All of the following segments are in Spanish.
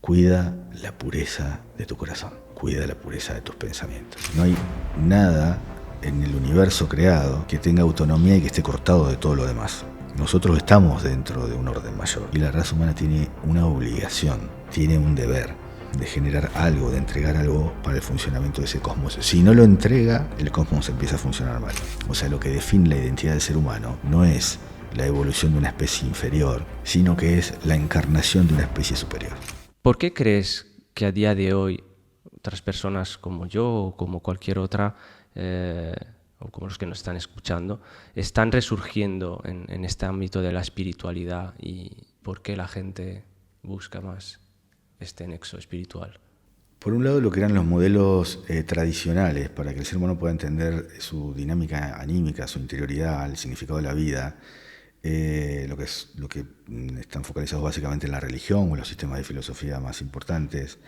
Cuida la pureza de tu corazón, cuida la pureza de tus pensamientos. No hay nada en el universo creado que tenga autonomía y que esté cortado de todo lo demás. Nosotros estamos dentro de un orden mayor y la raza humana tiene una obligación, tiene un deber de generar algo, de entregar algo para el funcionamiento de ese cosmos. Si no lo entrega, el cosmos empieza a funcionar mal. O sea, lo que define la identidad del ser humano no es la evolución de una especie inferior, sino que es la encarnación de una especie superior. ¿Por qué crees que a día de hoy otras personas como yo o como cualquier otra, o como los que nos están escuchando, están resurgiendo en este ámbito de la espiritualidad, y por qué la gente busca más este nexo espiritual? Por un lado, lo que eran los modelos tradicionales, para que el ser humano pueda entender su dinámica anímica, su interioridad, el significado de la vida, lo que están focalizados básicamente en la religión o en los sistemas de filosofía más importantes,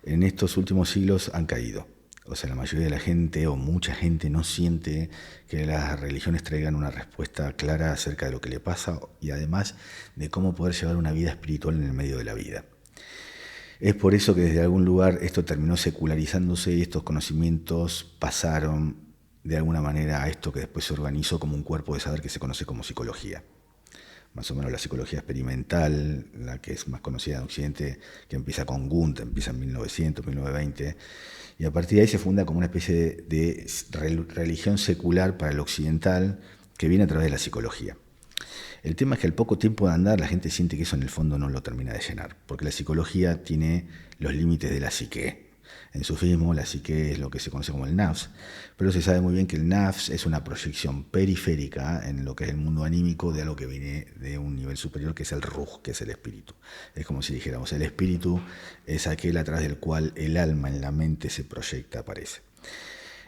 en estos últimos siglos han caído. O sea, la mayoría de la gente o mucha gente no siente que las religiones traigan una respuesta clara acerca de lo que le pasa y además de cómo poder llevar una vida espiritual en el medio de la vida. Es por eso que desde algún lugar esto terminó secularizándose y estos conocimientos pasaron de alguna manera a esto que después se organizó como un cuerpo de saber que se conoce como psicología. Más o menos la psicología experimental, la que es más conocida en Occidente, que empieza con Gunther, empieza en 1900, 1920, y a partir de ahí se funda como una especie de religión secular para el occidental que viene a través de la psicología. El tema es que al poco tiempo de andar la gente siente que eso en el fondo no lo termina de llenar, porque la psicología tiene los límites de la psique. En sufismo la psique es lo que se conoce como el nafs, pero se sabe muy bien que el nafs es una proyección periférica en lo que es el mundo anímico de algo que viene de un nivel superior, que es el ruh, que es el espíritu. Es como si dijéramos, el espíritu es aquel a través del cual el alma en la mente se proyecta, aparece.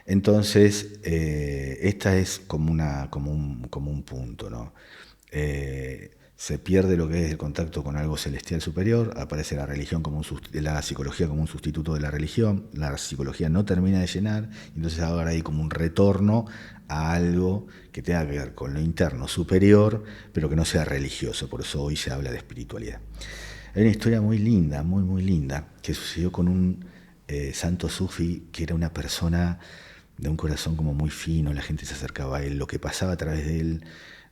Entonces, esta es como un punto, ¿no? Se pierde lo que es el contacto con algo celestial superior, aparece la religión la psicología como un sustituto de la religión, la psicología no termina de llenar, entonces ahora hay como un retorno a algo que tenga que ver con lo interno superior, pero que no sea religioso, por eso hoy se habla de espiritualidad. Hay una historia muy linda, muy linda, que sucedió con un santo sufi que era una persona de un corazón como muy fino, la gente se acercaba a él, lo que pasaba a través de él.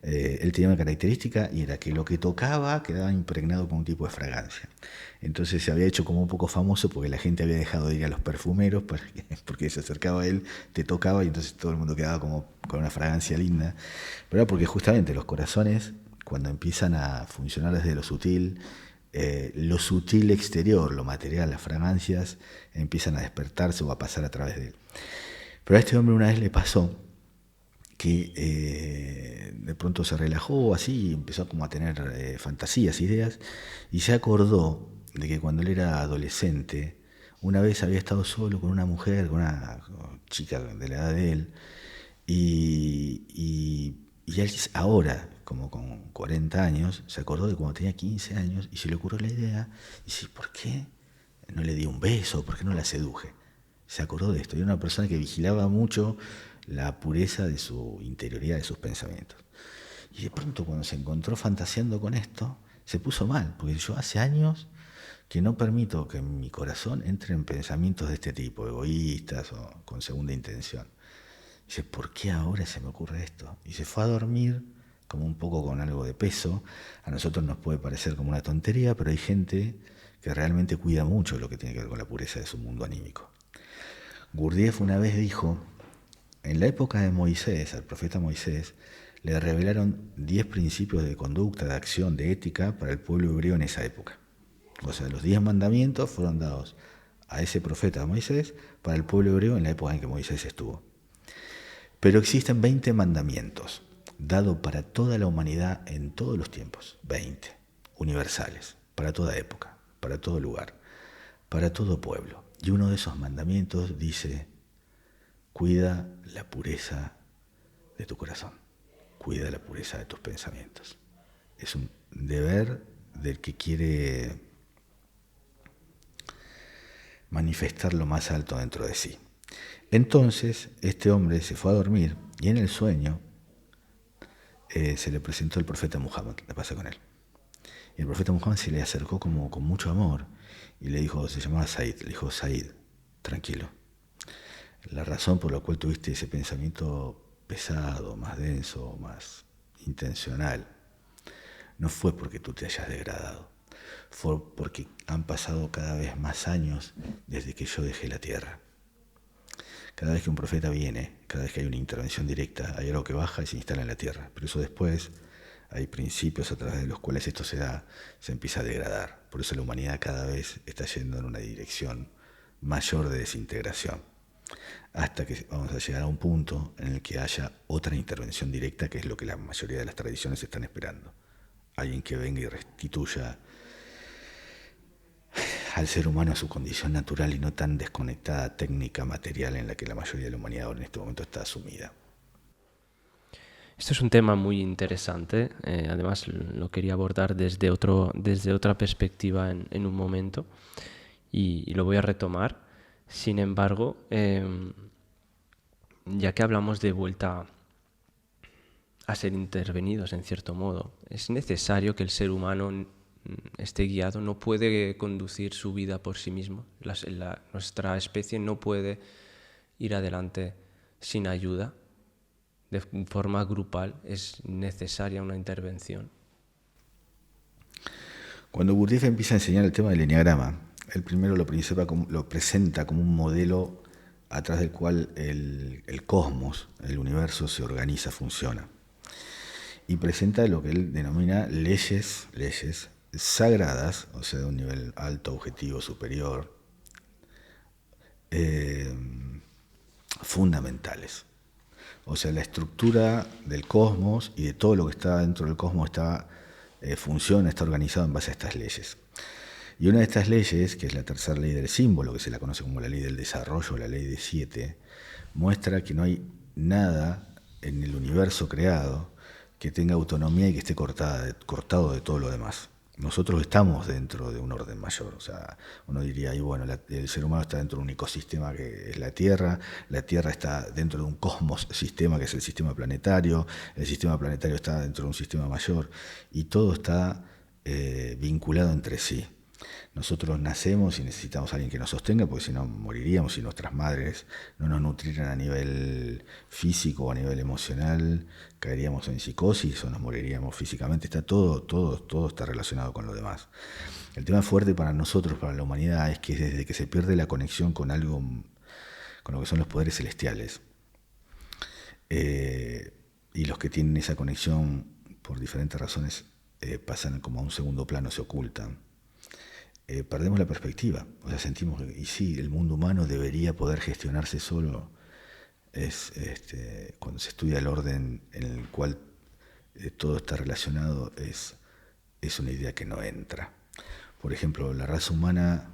Él tenía una característica y era que lo que tocaba quedaba impregnado con un tipo de fragancia. Entonces se había hecho como un poco famoso porque la gente había dejado de ir a los perfumeros porque se acercaba a él, te tocaba y entonces todo el mundo quedaba como con una fragancia linda. Pero era porque justamente los corazones, cuando empiezan a funcionar desde lo sutil exterior, lo material, las fragancias, empiezan a despertarse o a pasar a través de él. Pero a este hombre una vez le pasó que de pronto se relajó así y empezó como a tener fantasías, ideas, y se acordó de que cuando él era adolescente, una vez había estado solo con una mujer, con una chica de la edad de él, y él ahora, como con 40 años, se acordó de cuando tenía 15 años y se le ocurrió la idea, y dice, ¿por qué no le di un beso? ¿Por qué no la seduje? Se acordó de esto, era una persona que vigilaba mucho la pureza de su interioridad, de sus pensamientos. Y de pronto cuando se encontró fantaseando con esto, se puso mal, porque yo hace años que no permito que en mi corazón entren pensamientos de este tipo, egoístas o con segunda intención. Dice, ¿por qué ahora se me ocurre esto? Y se fue a dormir como un poco con algo de peso. A nosotros nos puede parecer como una tontería, pero hay gente que realmente cuida mucho lo que tiene que ver con la pureza de su mundo anímico. Gurdjieff una vez dijo, en la época de Moisés, al profeta Moisés, le revelaron 10 principios de conducta, de acción, de ética para el pueblo hebreo en esa época. O sea, los 10 mandamientos fueron dados a ese profeta Moisés para el pueblo hebreo en la época en que Moisés estuvo. Pero existen 20 mandamientos dados para toda la humanidad en todos los tiempos. 20, universales, para toda época, para todo lugar, para todo pueblo. Y uno de esos mandamientos dice, cuida la pureza de tu corazón, cuida la pureza de tus pensamientos. Es un deber del que quiere manifestar lo más alto dentro de sí. Entonces, este hombre se fue a dormir y en el sueño se le presentó el profeta Muhammad, le pasa con él. Y el profeta Muhammad se le acercó como con mucho amor y le dijo, se llamaba Said, le dijo, Said, tranquilo. La razón por la cual tuviste ese pensamiento pesado, más denso, más intencional, no fue porque tú te hayas degradado, fue porque han pasado cada vez más años desde que yo dejé la tierra. Cada vez que un profeta viene, cada vez que hay una intervención directa, hay algo que baja y se instala en la tierra. Pero eso después, hay principios a través de los cuales esto se da, se empieza a degradar. Por eso la humanidad cada vez está yendo en una dirección mayor de desintegración. Hasta que vamos a llegar a un punto en el que haya otra intervención directa, que es lo que la mayoría de las tradiciones están esperando. Alguien que venga y restituya al ser humano a su condición natural y no tan desconectada técnica material en la que la mayoría de la humanidad ahora en este momento está sumida. Esto es un tema muy interesante, además lo quería abordar desde otra perspectiva en un momento y lo voy a retomar. Sin embargo, ya que hablamos de vuelta a ser intervenidos en cierto modo, es necesario que el ser humano esté guiado, no puede conducir su vida por sí mismo. Nuestra especie no puede ir adelante sin ayuda. De forma grupal es necesaria una intervención. Cuando Gurdjieff empieza a enseñar el tema del enneagrama, él primero lo presenta como un modelo a través del cual el cosmos, el universo se organiza, funciona. Y presenta lo que él denomina leyes sagradas, o sea, de un nivel alto, objetivo, superior, fundamentales. O sea, la estructura del cosmos y de todo lo que está dentro del cosmos funciona, está organizado en base a estas leyes. Y una de estas leyes, que es la tercera ley del símbolo, que se la conoce como la ley del desarrollo, la ley de 7, muestra que no hay nada en el universo creado que tenga autonomía y que esté cortado de todo lo demás. Nosotros estamos dentro de un orden mayor, o sea, uno diría, y bueno, el ser humano está dentro de un ecosistema que es la Tierra está dentro de un cosmos sistema que es el sistema planetario está dentro de un sistema mayor, y todo está vinculado entre sí. Nosotros nacemos y necesitamos a alguien que nos sostenga, porque si no moriríamos si nuestras madres no nos nutrieran a nivel físico o a nivel emocional, caeríamos en psicosis o nos moriríamos físicamente. Está todo está relacionado con lo demás. El tema fuerte para nosotros, para la humanidad, es que desde que se pierde la conexión con algo, con lo que son los poderes celestiales, y los que tienen esa conexión por diferentes razones pasan como a un segundo plano, se ocultan. Perdemos la perspectiva, o sea, sentimos que, y sí, el mundo humano debería poder gestionarse solo. Cuando se estudia el orden en el cual todo está relacionado, es una idea que no entra. Por ejemplo, la raza humana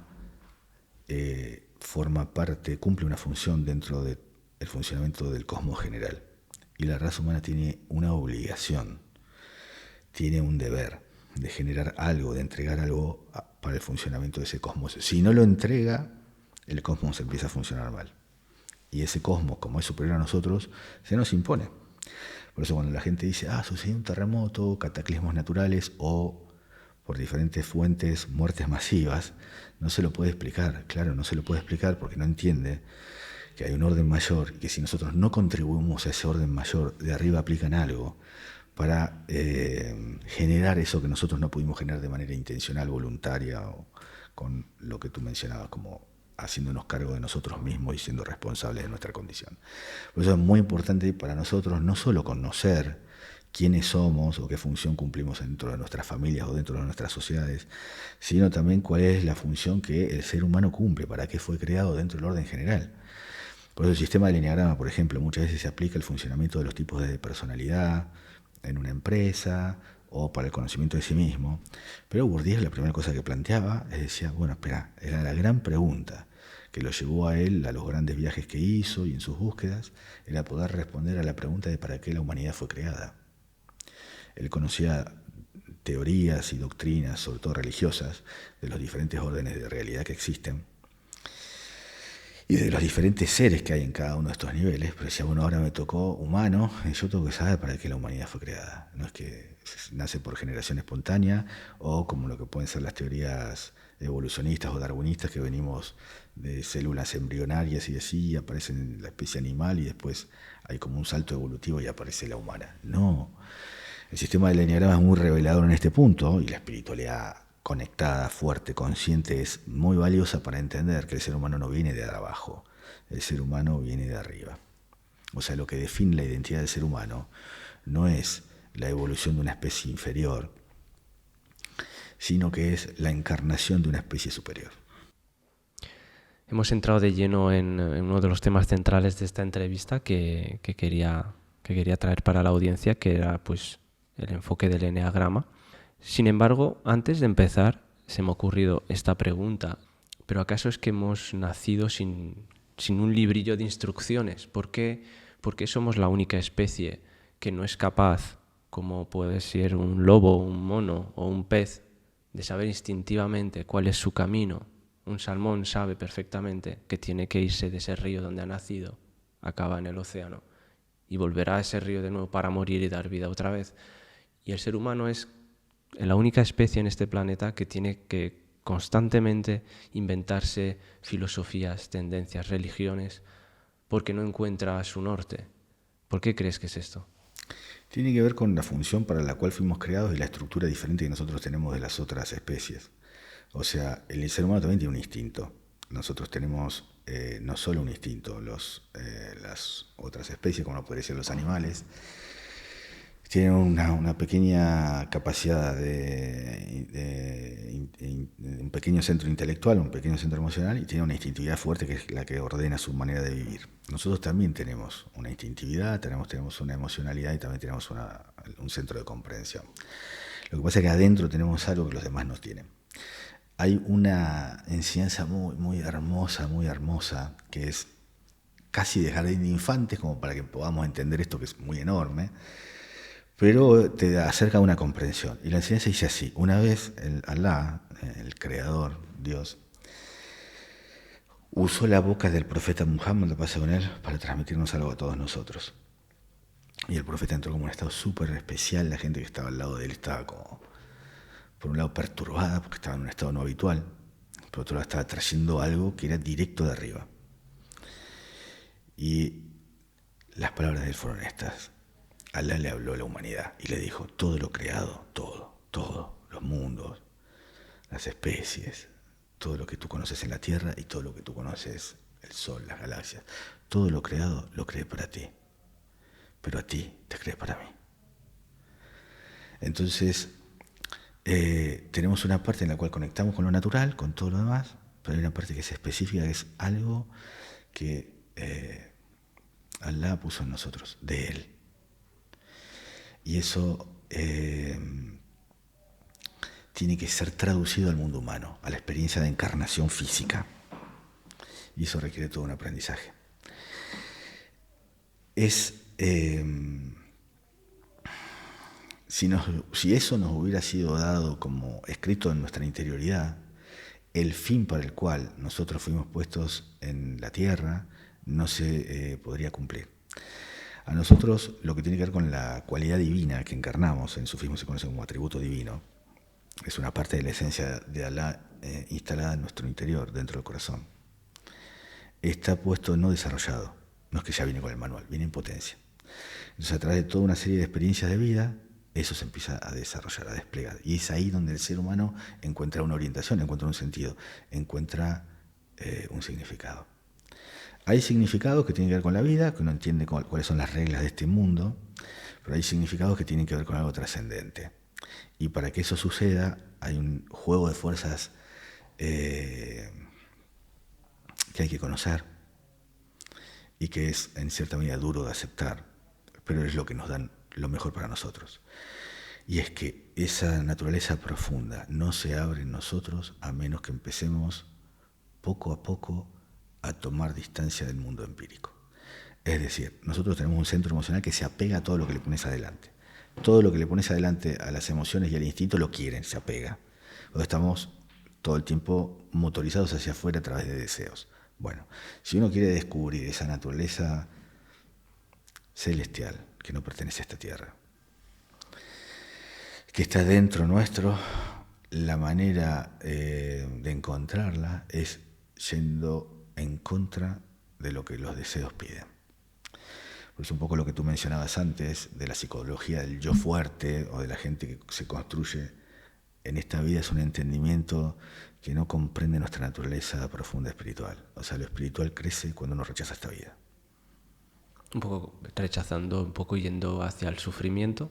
cumple una función dentro del funcionamiento del cosmos general, y la raza humana tiene una obligación, tiene un deber de generar algo, de entregar algo para el funcionamiento de ese cosmos. Si no lo entrega, el cosmos empieza a funcionar mal. Y ese cosmos, como es superior a nosotros, se nos impone. Por eso cuando la gente dice, sucedió un terremoto, cataclismos naturales o por diferentes fuentes, muertes masivas, no se lo puede explicar. Claro, no se lo puede explicar porque no entiende que hay un orden mayor y que si nosotros no contribuimos a ese orden mayor, de arriba aplican algo para generar eso que nosotros no pudimos generar de manera intencional, voluntaria, o con lo que tú mencionabas, como haciéndonos cargo de nosotros mismos y siendo responsables de nuestra condición. Por eso es muy importante para nosotros no solo conocer quiénes somos o qué función cumplimos dentro de nuestras familias o dentro de nuestras sociedades, sino también cuál es la función que el ser humano cumple, para qué fue creado dentro del orden general. Por eso el sistema del enneagrama, por ejemplo, muchas veces se aplica al funcionamiento de los tipos de personalidad en una empresa o para el conocimiento de sí mismo. Pero Gurdjieff, la primera cosa que planteaba es decía, bueno, espera, era la gran pregunta que lo llevó a él a los grandes viajes que hizo y en sus búsquedas, era poder responder a la pregunta de para qué la humanidad fue creada. Él conocía teorías y doctrinas, sobre todo religiosas, de los diferentes órdenes de realidad que existen. y de los diferentes seres que hay en cada uno de estos niveles, pero decía, bueno, ahora me tocó humano, y yo tengo que saber para qué la humanidad fue creada. No es que nace por generación espontánea, o como lo que pueden ser las teorías evolucionistas o darwinistas, que venimos de células embrionarias y así, y aparece la especie animal, y después hay como un salto evolutivo y aparece la humana. No. El sistema del eneagrama es muy revelador en este punto, y la espiritualidad conectada, fuerte, consciente, es muy valiosa para entender que el ser humano no viene de abajo, el ser humano viene de arriba. O sea, lo que define la identidad del ser humano no es la evolución de una especie inferior, sino que es la encarnación de una especie superior. Hemos entrado de lleno en uno de los temas centrales de esta entrevista que quería traer para la audiencia, que era pues el enfoque del eneagrama. Sin embargo, antes de empezar, se me ha ocurrido esta pregunta. ¿Pero acaso es que hemos nacido sin un librillo de instrucciones? ¿Por qué somos la única especie que no es capaz, como puede ser un lobo, un mono o un pez, de saber instintivamente cuál es su camino? Un salmón sabe perfectamente que tiene que irse de ese río donde ha nacido, acaba en el océano, y volverá a ese río de nuevo para morir y dar vida otra vez. Y el ser humano es la única especie en este planeta que tiene que constantemente inventarse filosofías, tendencias, religiones, porque no encuentra su norte. ¿Por qué crees que es esto? Tiene que ver con la función para la cual fuimos creados y la estructura diferente que nosotros tenemos de las otras especies. O sea, el ser humano también tiene un instinto. Nosotros tenemos no solo un instinto, las otras especies, como podrían ser los animales, tienen una pequeña capacidad un pequeño centro intelectual, un pequeño centro emocional, y tienen una instintividad fuerte que es la que ordena su manera de vivir. Nosotros también tenemos una instintividad, tenemos una emocionalidad y también tenemos un centro de comprensión. Lo que pasa es que adentro tenemos algo que los demás no tienen. Hay una enseñanza muy hermosa, que es casi de jardín de infantes, como para que podamos entender esto que es muy enorme, pero te acerca a una comprensión. Y la enseñanza dice así: una vez Alá, el creador, Dios, usó la boca del profeta Muhammad, la paz con él, para transmitirnos algo a todos nosotros. Y el profeta entró como en un estado súper especial. La gente que estaba al lado de él estaba como, por un lado, perturbada porque estaba en un estado no habitual, por otro lado estaba trayendo algo que era directo de arriba. Y las palabras de él fueron estas: Alá le habló a la humanidad y le dijo: todo lo creado, todo, los mundos, las especies, todo lo que tú conoces en la Tierra y todo lo que tú conoces, el Sol, las galaxias, todo lo creado lo creé para ti, pero a ti te creé para mí. Entonces, tenemos una parte en la cual conectamos con lo natural, con todo lo demás, pero hay una parte que es específica, que es algo que Alá puso en nosotros, de Él. Y eso tiene que ser traducido al mundo humano, a la experiencia de encarnación física. Y eso requiere todo un aprendizaje. Si eso nos hubiera sido dado como escrito en nuestra interioridad, el fin para el cual nosotros fuimos puestos en la tierra no se podría cumplir. A nosotros lo que tiene que ver con la cualidad divina que encarnamos, en sufismo se conoce como atributo divino, es una parte de la esencia de Alá instalada en nuestro interior, dentro del corazón. Está puesto no desarrollado, no es que ya viene con el manual, viene en potencia. Entonces, a través de toda una serie de experiencias de vida, eso se empieza a desarrollar, a desplegar. Y es ahí donde el ser humano encuentra una orientación, encuentra un sentido, encuentra un significado. Hay significados que tienen que ver con la vida, que uno entiende cuáles son las reglas de este mundo, pero hay significados que tienen que ver con algo trascendente. Y para que eso suceda, hay un juego de fuerzas que hay que conocer y que es en cierta medida duro de aceptar, pero es lo que nos dan lo mejor para nosotros. Y es que esa naturaleza profunda no se abre en nosotros a menos que empecemos poco a poco a tomar distancia del mundo empírico. Es decir, nosotros tenemos un centro emocional que se apega a todo lo que le pones adelante. Todo lo que le pones adelante a las emociones y al instinto lo quieren, se apega. O estamos todo el tiempo motorizados hacia afuera a través de deseos. Bueno, si uno quiere descubrir esa naturaleza celestial que no pertenece a esta tierra, que está dentro nuestro, la manera de encontrarla es yendo en contra de lo que los deseos piden. Pues un poco lo que tú mencionabas antes de la psicología del yo fuerte o de la gente que se construye en esta vida, es un entendimiento que no comprende nuestra naturaleza profunda espiritual. O sea, lo espiritual crece cuando uno rechaza esta vida. Un poco rechazando, un poco yendo hacia el sufrimiento.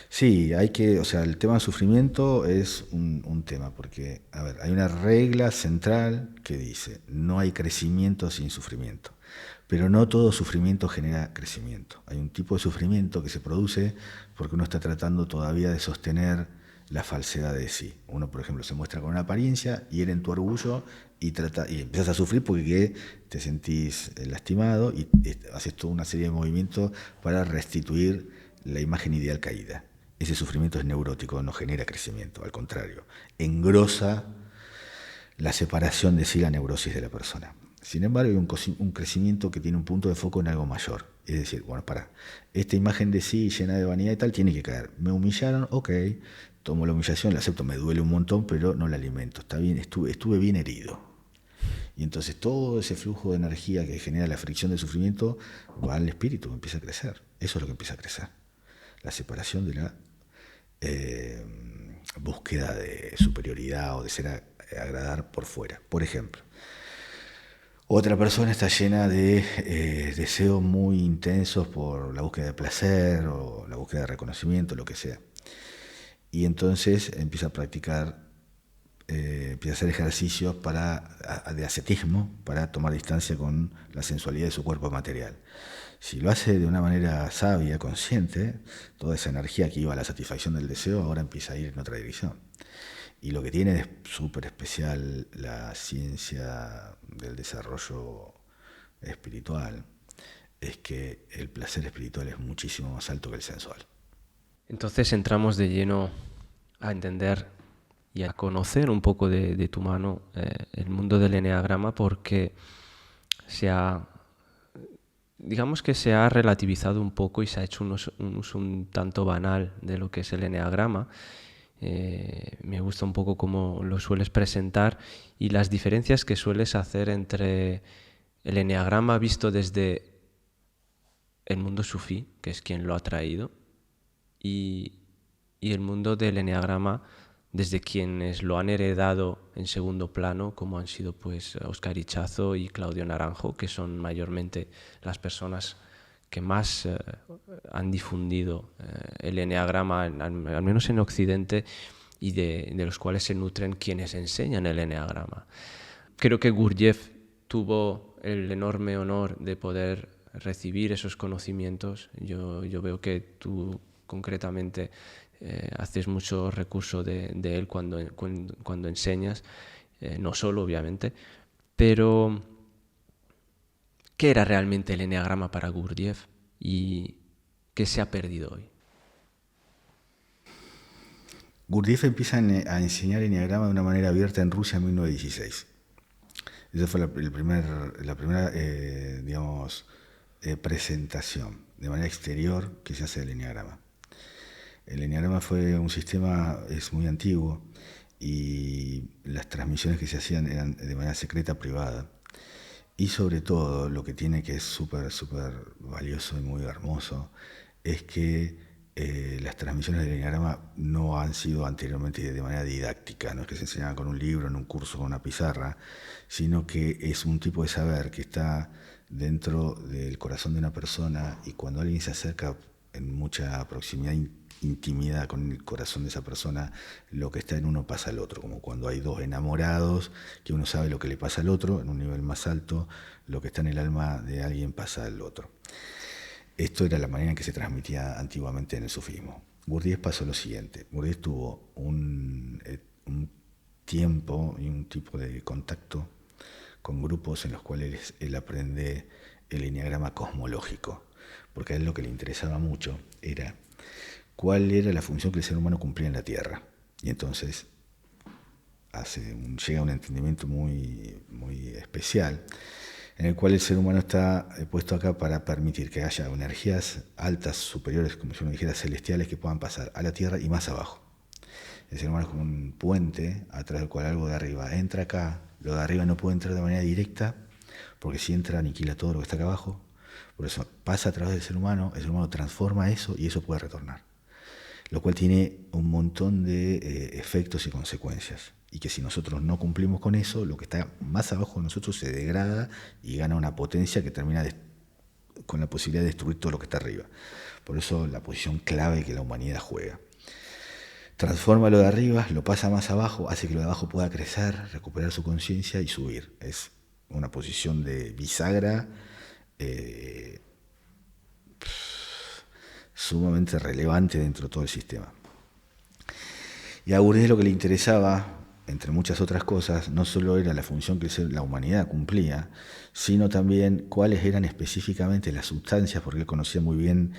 Sí, o sea, el tema del sufrimiento es un tema, porque, a ver, hay una regla central que dice, no hay crecimiento sin sufrimiento. Pero no todo sufrimiento genera crecimiento. Hay un tipo de sufrimiento que se produce porque uno está tratando todavía de sostener la falsedad de sí. Uno, por ejemplo, se muestra con una apariencia, hiere en tu orgullo y empiezas a sufrir porque te sentís lastimado y haces toda una serie de movimientos para restituir la imagen ideal caída. Ese sufrimiento es neurótico, no genera crecimiento, al contrario, engrosa la separación de sí, la neurosis de la persona. Sin embargo, hay un crecimiento que tiene un punto de foco en algo mayor. Es decir, bueno, esta imagen de sí llena de vanidad y tal tiene que caer. Me humillaron, ok, tomo la humillación, la acepto, me duele un montón, pero no la alimento. Está bien, estuve bien herido. Y entonces todo ese flujo de energía que genera la fricción del sufrimiento va al espíritu, empieza a crecer. Eso es lo que empieza a crecer. La separación de la búsqueda de superioridad o de ser agradar por fuera. Por ejemplo, otra persona está llena de deseos muy intensos por la búsqueda de placer o la búsqueda de reconocimiento, lo que sea. Y entonces empieza a practicar, empieza a hacer ejercicios de ascetismo para tomar distancia con la sensualidad de su cuerpo material. Si lo hace de una manera sabia, consciente, toda esa energía que iba a la satisfacción del deseo ahora empieza a ir en otra dirección. Y lo que tiene de súper especial la ciencia del desarrollo espiritual es que el placer espiritual es muchísimo más alto que el sensual. Entonces entramos de lleno a entender y a conocer un poco de tu mano el mundo del eneagrama, porque digamos que se ha relativizado un poco y se ha hecho un uso un tanto banal de lo que es el eneagrama. Me gusta un poco cómo lo sueles presentar y las diferencias que sueles hacer entre el eneagrama visto desde el mundo sufí, que es quien lo ha traído, y el mundo del eneagrama desde quienes lo han heredado en segundo plano, como han sido pues Óscar Ichazo y Claudio Naranjo, que son mayormente las personas que más han difundido el eneagrama, al menos en Occidente, y de los cuales se nutren quienes enseñan el eneagrama. Creo que Gurdjieff tuvo el enorme honor de poder recibir esos conocimientos. Yo veo que tú concretamente haces mucho recurso de él cuando enseñas, no solo obviamente, pero ¿qué era realmente el eneagrama para Gurdjieff y qué se ha perdido hoy? Gurdjieff empieza a enseñar eneagrama de una manera abierta en Rusia en 1916. Esa fue la primera presentación de manera exterior que se hace del eneagrama. El eneagrama fue un sistema, es muy antiguo, y las transmisiones que se hacían eran de manera secreta, privada. Y sobre todo, lo que tiene que es súper, súper valioso y muy hermoso, es que las transmisiones del eneagrama no han sido anteriormente de manera didáctica, no es que se enseñaban con un libro, en un curso, con una pizarra, sino que es un tipo de saber que está dentro del corazón de una persona, y cuando alguien se acerca en mucha proximidad, intimidad con el corazón de esa persona, lo que está en uno pasa al otro, como cuando hay dos enamorados, que uno sabe lo que le pasa al otro, en un nivel más alto, lo que está en el alma de alguien pasa al otro. Esto era la manera en que se transmitía antiguamente en el sufismo. Gurdjieff pasó lo siguiente: Gurdjieff tuvo un tiempo y un tipo de contacto con grupos en los cuales él aprende el eneagrama cosmológico, porque a él lo que le interesaba mucho era cuál era la función que el ser humano cumplía en la Tierra. Y entonces llega a un entendimiento muy, muy especial, en el cual el ser humano está puesto acá para permitir que haya energías altas, superiores, como si uno dijera celestiales, que puedan pasar a la Tierra y más abajo. El ser humano es como un puente a través del cual algo de arriba entra acá, lo de arriba no puede entrar de manera directa, porque si entra aniquila todo lo que está acá abajo. Por eso pasa a través del ser humano, el ser humano transforma eso y eso puede retornar. Lo cual tiene un montón de efectos y consecuencias. Y que si nosotros no cumplimos con eso, lo que está más abajo de nosotros se degrada y gana una potencia que termina con la posibilidad de destruir todo lo que está arriba. Por eso la posición clave que la humanidad juega. Transforma lo de arriba, lo pasa más abajo, hace que lo de abajo pueda crecer, recuperar su conciencia y subir. Es una posición de bisagra sumamente relevante dentro de todo el sistema. Y a Gurdjieff lo que le interesaba, entre muchas otras cosas, no solo era la función que la humanidad cumplía, sino también cuáles eran específicamente las sustancias, porque él conocía muy bien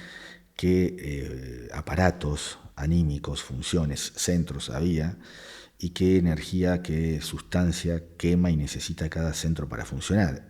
qué aparatos anímicos, funciones, centros había, y qué energía, qué sustancia quema y necesita cada centro para funcionar.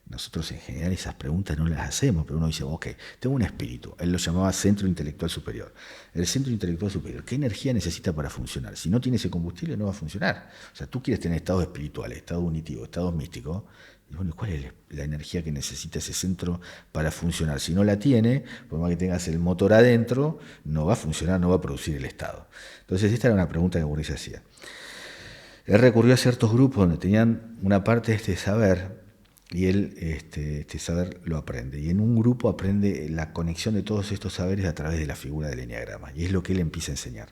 Nosotros en general esas preguntas no las hacemos, pero uno dice, ok, tengo un espíritu. Él lo llamaba centro intelectual superior. El centro intelectual superior, ¿qué energía necesita para funcionar? Si no tiene ese combustible no va a funcionar. O sea, tú quieres tener estados espirituales, estados unitivos, estados místicos. Y bueno, ¿cuál es la energía que necesita ese centro para funcionar? Si no la tiene, por más que tengas el motor adentro, no va a funcionar, no va a producir el estado. Entonces esta era una pregunta que Gurdjieff hacía. Él recurrió a ciertos grupos donde tenían una parte de este saber, y él este saber lo aprende. Y en un grupo aprende la conexión de todos estos saberes a través de la figura del eneagrama. Y es lo que él empieza a enseñar.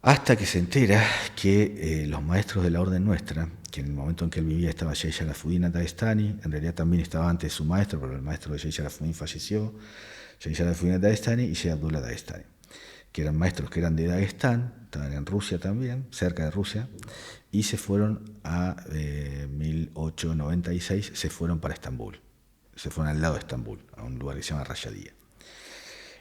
Hasta que se entera que los maestros de la orden nuestra, que en el momento en que él vivía estaba Shai Sharafuddin Dagestani, en realidad también estaba antes su maestro, pero el maestro de Shai Sharafuddin falleció, Shai Sharafuddin Dagestani y Shai Abdullah Dagestani, que eran maestros que eran de Dagestán, estaban en Rusia también, cerca de Rusia, y se fueron a 1896, se fueron para Estambul, se fueron al lado de Estambul, a un lugar que se llama Rayadía.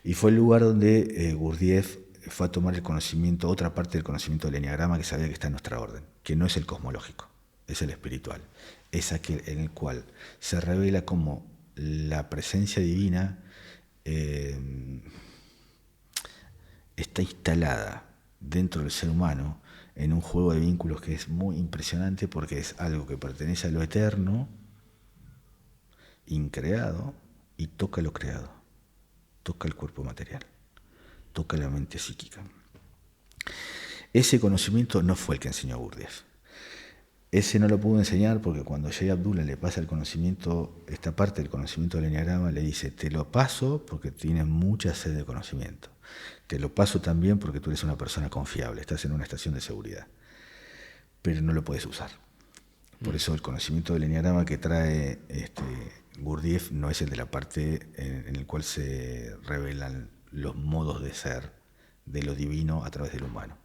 Y fue el lugar donde Gurdjieff fue a tomar el conocimiento, otra parte del conocimiento del eneagrama que sabía que está en nuestra orden, que no es el cosmológico, es el espiritual, es aquel en el cual se revela como la presencia divina está instalada dentro del ser humano en un juego de vínculos que es muy impresionante porque es algo que pertenece a lo eterno, increado, y toca lo creado, toca el cuerpo material, toca la mente psíquica. Ese conocimiento no fue el que enseñó Gurdjieff. Ese no lo pudo enseñar porque cuando Shai Abdullah le pasa el conocimiento, esta parte del conocimiento del eneagrama, le dice, te lo paso porque tienes mucha sed de conocimiento. Te lo paso también porque tú eres una persona confiable, estás en una estación de seguridad, pero no lo puedes usar. Por eso el conocimiento del eneagrama que trae Gurdjieff no es el de la parte en el cual se revelan los modos de ser de lo divino a través del humano.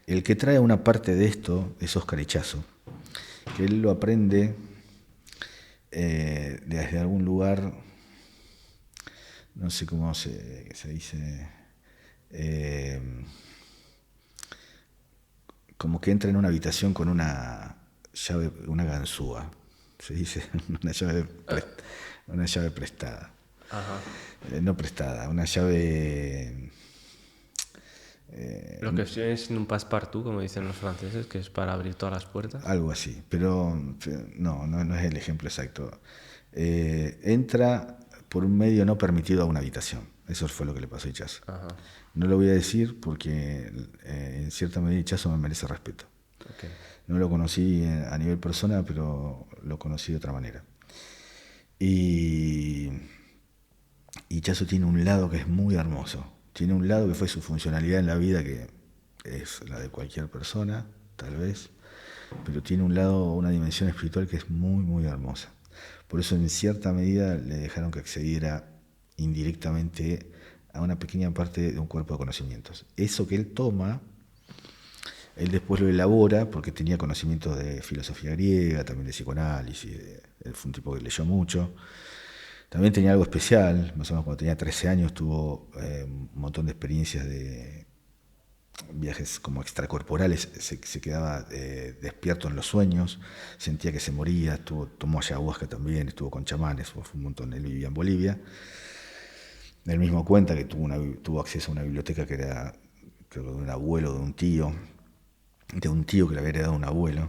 El que trae una parte de esto es Óscar Ichazo, que él lo aprende desde algún lugar, no sé cómo se dice, como que entra en una habitación con una llave, una ganzúa, se dice, una llave prestada. Ajá. No prestada, una llave... lo que es un passepartout, como dicen los franceses, que es para abrir todas las puertas. Algo así, pero no es el ejemplo exacto. Entra por un medio no permitido a una habitación. Eso fue lo que le pasó a Ichazo. Ajá. No lo voy a decir porque en cierta medida Ichazo me merece respeto. Okay. No lo conocí a nivel persona, pero lo conocí de otra manera. Y Ichazo tiene un lado que es muy hermoso. Tiene un lado que fue su funcionalidad en la vida, que es la de cualquier persona, tal vez, pero tiene un lado, una dimensión espiritual que es muy, muy hermosa. Por eso, en cierta medida, le dejaron que accediera indirectamente a una pequeña parte de un cuerpo de conocimientos. Eso que él toma, él después lo elabora, porque tenía conocimientos de filosofía griega, también de psicoanálisis, él fue un tipo que leyó mucho. También tenía algo especial, más o menos cuando tenía 13 años tuvo un montón de experiencias de viajes como extracorporales, se quedaba despierto en los sueños, sentía que se moría, tomó ayahuasca también, estuvo con chamanes, fue un montón. Él vivía en Bolivia. Él mismo cuenta que tuvo acceso a una biblioteca que era, creo, de un abuelo, de un tío que le había heredado un abuelo,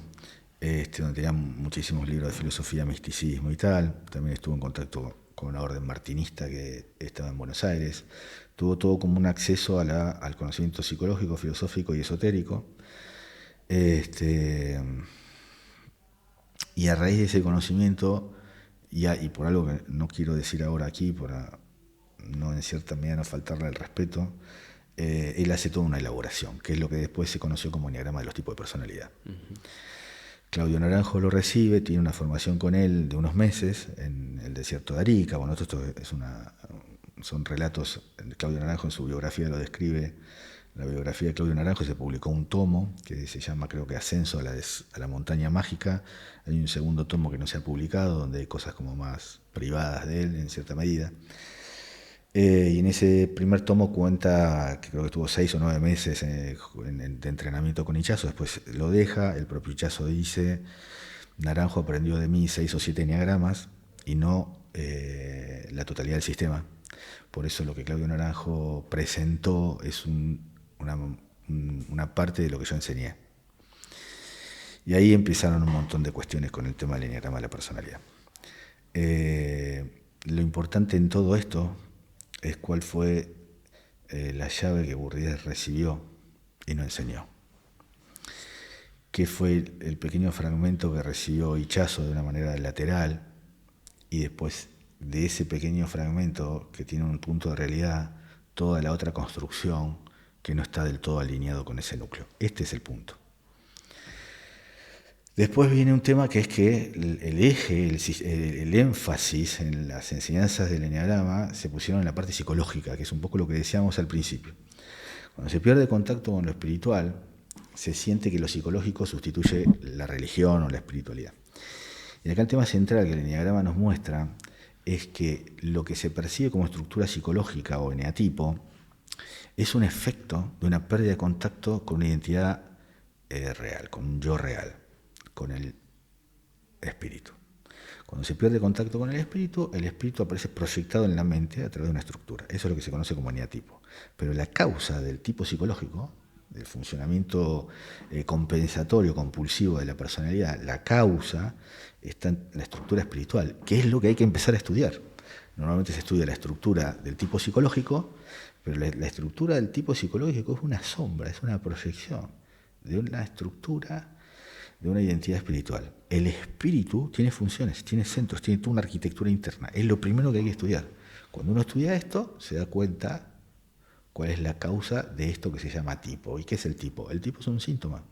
donde tenía muchísimos libros de filosofía, misticismo y tal. También estuvo en contacto con una orden martinista que estaba en Buenos Aires. Tuvo todo como un acceso al conocimiento psicológico, filosófico y esotérico. Y a raíz de ese conocimiento, y por algo que no quiero decir ahora aquí, para no en cierta medida no faltarle el respeto, él hace toda una elaboración, que es lo que después se conoció como enneagrama de los tipos de personalidad. Uh-huh. Claudio Naranjo lo recibe, tiene una formación con él de unos meses en el desierto de Arica. Bueno, esto son relatos. Claudio Naranjo en su biografía lo describe. La biografía de Claudio Naranjo se publicó un tomo que se llama, creo que, Ascenso a la Montaña Mágica. Hay un segundo tomo que no se ha publicado, donde hay cosas como más privadas de él, en cierta medida. Y en ese primer tomo cuenta que creo que estuvo 6 o 9 meses de entrenamiento con Ichazo. Después lo deja. El propio Ichazo dice: Naranjo aprendió de mí 6 o 7 enneagramas y no la totalidad del sistema. Por eso lo que Claudio Naranjo presentó es una parte de lo que yo enseñé. Y ahí empezaron un montón de cuestiones con el tema del enneagrama de la personalidad. Lo importante en todo esto es cuál fue la llave que Bourdieu recibió y no enseñó. ¿Qué fue el pequeño fragmento que recibió Ichazo de una manera lateral? Y después de ese pequeño fragmento que tiene un punto de realidad, toda la otra construcción que no está del todo alineado con ese núcleo. Este es el punto. Después viene un tema que es que el eje, el énfasis en las enseñanzas del enneagrama se pusieron en la parte psicológica, que es un poco lo que decíamos al principio. Cuando se pierde contacto con lo espiritual, se siente que lo psicológico sustituye la religión o la espiritualidad. Y acá el tema central que el enneagrama nos muestra es que lo que se percibe como estructura psicológica o eneatipo es un efecto de una pérdida de contacto con una identidad real, con un yo real, con el espíritu. Cuando se pierde contacto con el espíritu aparece proyectado en la mente a través de una estructura. Eso es lo que se conoce como eneatipo. Pero la causa del tipo psicológico, del funcionamiento compensatorio, compulsivo de la personalidad, la causa está en la estructura espiritual, que es lo que hay que empezar a estudiar. Normalmente se estudia la estructura del tipo psicológico, pero la estructura del tipo psicológico es una sombra, es una proyección de una estructura de una identidad espiritual. El espíritu tiene funciones, tiene centros, tiene toda una arquitectura interna. Es lo primero que hay que estudiar. Cuando uno estudia esto, se da cuenta cuál es la causa de esto que se llama tipo. ¿Y qué es el tipo? El tipo es un síntoma,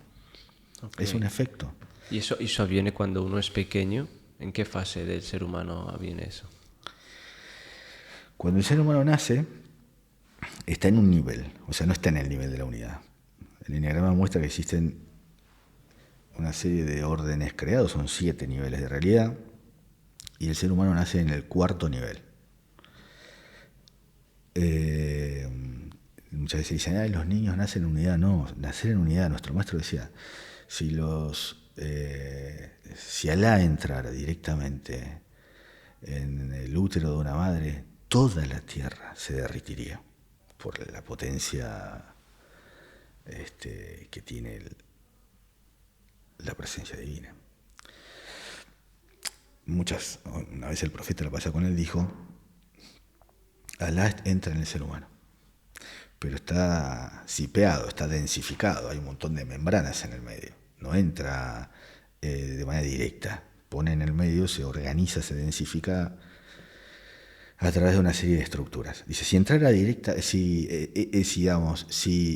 okay. Es un efecto. ¿Y eso viene cuando uno es pequeño? ¿En qué fase del ser humano viene eso? Cuando el ser humano nace, está en un nivel, o sea, no está en el nivel de la unidad. El enneagrama muestra que existen una serie de órdenes creados, son 7 niveles de realidad, y el ser humano nace en el 4º nivel. Muchas veces dicen, los niños nacen en unidad. No, nacer en unidad, nuestro maestro decía, si Alá entrara directamente en el útero de una madre, toda la tierra se derritiría por la potencia que tiene la presencia divina. Una vez el profeta, la pasa con él, dijo, Alá entra en el ser humano, pero está sipeado, está densificado, hay un montón de membranas en el medio, no entra de manera directa, pone en el medio, se organiza, se densifica a través de una serie de estructuras. Dice, si entrara directa, si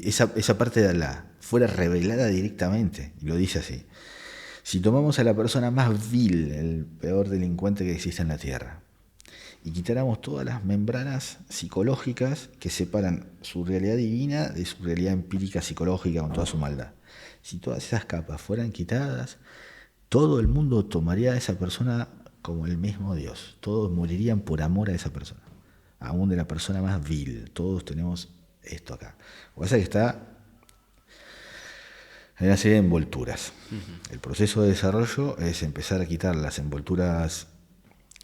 esa parte de Alá fuera revelada directamente, y lo dice así, si tomamos a la persona más vil, el peor delincuente que existe en la tierra, y quitáramos todas las membranas psicológicas que separan su realidad divina de su realidad empírica psicológica con toda su maldad, si todas esas capas fueran quitadas, todo el mundo tomaría a esa persona como el mismo Dios. Todos morirían por amor a esa persona, aún de la persona más vil. Todos tenemos esto acá. Lo que pasa es que está Hay una serie de envolturas. El proceso de desarrollo es empezar a quitar las envolturas